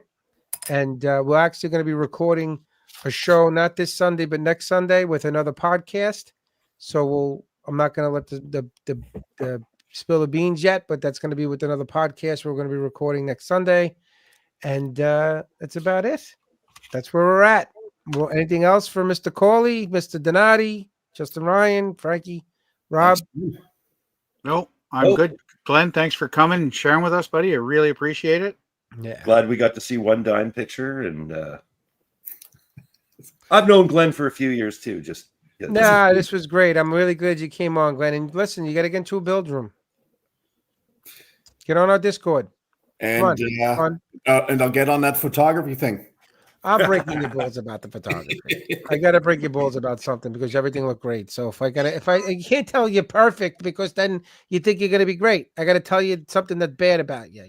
Speaker 1: And we're actually going to be recording a show, not this Sunday, but next Sunday with another podcast. So I'm not going to let the spill the beans yet, but that's going to be with another podcast we're going to be recording next Sunday. And that's about it. That's where we're at. Well, anything else for Mr. Cauley, Mr. Donati, Justin Ryan, Frankie, Rob?
Speaker 5: No, I'm good. Glenn, thanks for coming and sharing with us, buddy. I really appreciate it.
Speaker 4: Yeah. Glad we got to see one dime picture. And I've known Glenn for a few years too. This
Speaker 1: was great. I'm really glad you came on, Glenn. And listen, you got to get into a build room. Get on our Discord.
Speaker 3: And I'll get on that photography thing.
Speaker 1: I'm breaking your balls about the photography. I gotta break your balls about something because everything looked great. So I can't tell you perfect because then you think you're gonna be great. I gotta tell you something that's bad about you.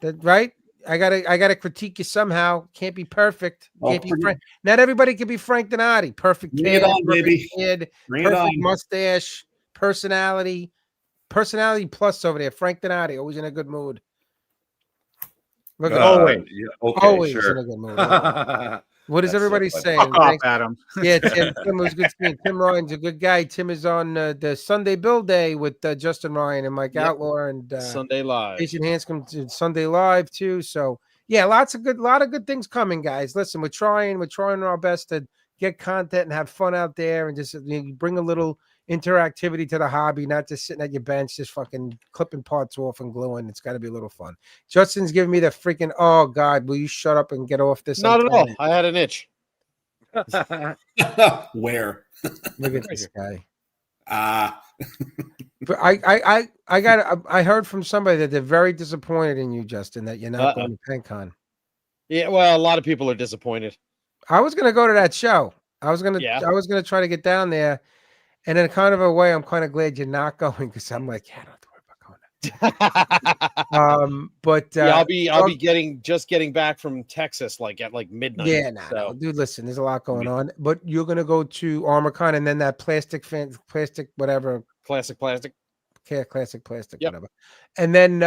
Speaker 1: That right? I gotta critique you somehow. Can't be perfect. Can't be Frank. Not everybody can be Frank Donati. Perfect kid, perfect kid, perfect mustache, personality plus over there. Frank Donati, always in a good mood. Look, always, always in a good mood. What is everybody saying?
Speaker 5: Off, Adam.
Speaker 1: Yeah, Tim was good. Tim Ryan's a good guy. Tim is on the Sunday Build Day with Justin Ryan and Mike Outlaw and
Speaker 2: Sunday Live.
Speaker 1: Jason Hanscom Sunday Live too. So yeah, lot of good things coming, guys. Listen, we're trying our best to get content and have fun out there and just bring a little interactivity to the hobby, not just sitting at your bench, just fucking clipping parts off and gluing. It's got to be a little fun. Justin's giving me the freaking, oh God, will you shut up and get off this?
Speaker 2: Not at all. I had an itch.
Speaker 3: Where?
Speaker 1: Look at this guy. But I heard from somebody that they're very disappointed in you, Justin, that you're not going to PenCon.
Speaker 2: Yeah, well, a lot of people are disappointed.
Speaker 1: I was going to go to that show. I was going to try to get down there. And in kind of a way, I'm kind of glad you're not going because I'm like, yeah, I don't have to worry about going. But
Speaker 2: I'll be getting back from Texas at midnight.
Speaker 1: Yeah, dude, listen, there's a lot going on. But you're gonna go to ArmorCon and then that plastic whatever.
Speaker 2: Classic plastic.
Speaker 1: Yeah, classic plastic, whatever. And then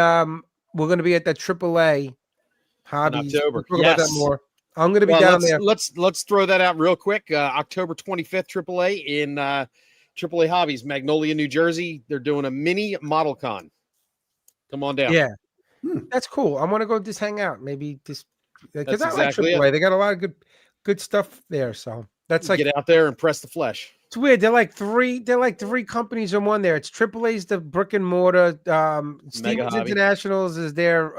Speaker 1: we're gonna be at that AAA hobbies.
Speaker 2: In October.
Speaker 1: We'll talk about that more. I'm gonna be down there.
Speaker 2: Let's throw that out real quick. October 25th, AAA in AAA Hobbies, Magnolia, New Jersey. They're doing a mini model con. Come on down.
Speaker 1: Yeah, that's cool. I want to go just hang out. Maybe just because I like
Speaker 2: exactly
Speaker 1: AAA. They got a lot of good stuff there. So that's like
Speaker 2: get out there and press the flesh.
Speaker 1: It's weird. They're like three companies in one there. It's AAA's the brick and mortar. Stevens Internationals is their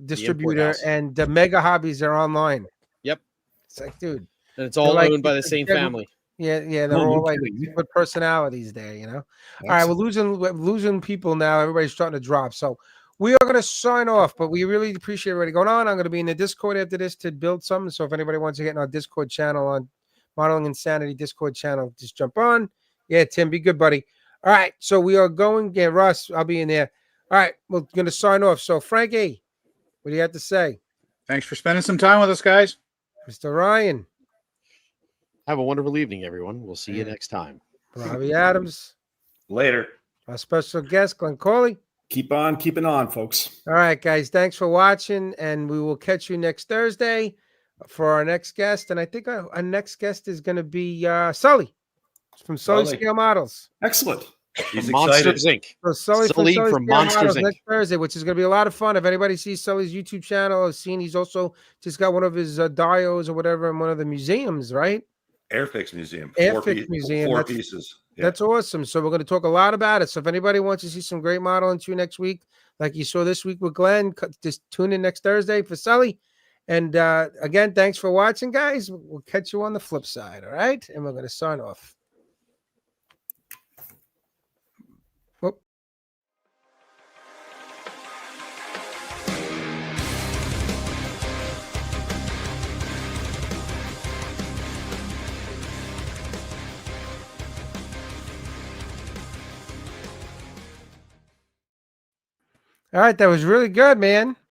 Speaker 1: distributor, and the Mega Hobbies are online.
Speaker 2: Yep.
Speaker 1: It's like, dude.
Speaker 2: And it's all owned by the same family.
Speaker 1: Yeah, they're
Speaker 3: No,
Speaker 1: all
Speaker 3: no
Speaker 1: like
Speaker 3: kidding.
Speaker 1: good personalities there, you know. All right, we're losing people now. Everybody's starting to drop. So we are going to sign off, but we really appreciate everybody going on. I'm going to be in the Discord after this to build something. So if anybody wants to get in our Discord channel on Modeling Insanity Discord channel, just jump on. Yeah, Tim, be good, buddy. All right, so we are going. Yeah, Russ, I'll be in there. All right, we're going to sign off. So Frankie, what do you have to say?
Speaker 5: Thanks for spending some time with us, guys.
Speaker 1: Mr. Ryan.
Speaker 2: Have a wonderful evening, everyone. We'll see you next time.
Speaker 1: Robbie Adams.
Speaker 4: Later.
Speaker 1: Our special guest, Glenn Cauley.
Speaker 3: Keep on keeping on, folks.
Speaker 1: All right, guys. Thanks for watching, and we will catch you next Thursday for our next guest. And I think our next guest is going to be Sully from Sully Scale Models.
Speaker 3: Excellent.
Speaker 4: He's
Speaker 2: Monsters
Speaker 4: excited.
Speaker 2: Inc.
Speaker 1: So Sully
Speaker 2: Sully
Speaker 1: from
Speaker 2: from
Speaker 1: Scale
Speaker 2: Monsters,
Speaker 1: Models
Speaker 2: Inc.
Speaker 1: next Thursday, which is going to be a lot of fun. If anybody sees Sully's YouTube channel, has seen he's also just got one of his dios or whatever in one of the museums, right?
Speaker 4: Airfix Museum.
Speaker 1: Airfix Museum.
Speaker 4: Four pieces. Yeah.
Speaker 1: That's awesome. So we're going to talk a lot about it. So if anybody wants to see some great modeling too next week, like you saw this week with Glenn, just tune in next Thursday for Sully. And again, thanks for watching, guys. We'll catch you on the flip side. All right. And we're going to sign off. Whoop. All right. That was really good, man.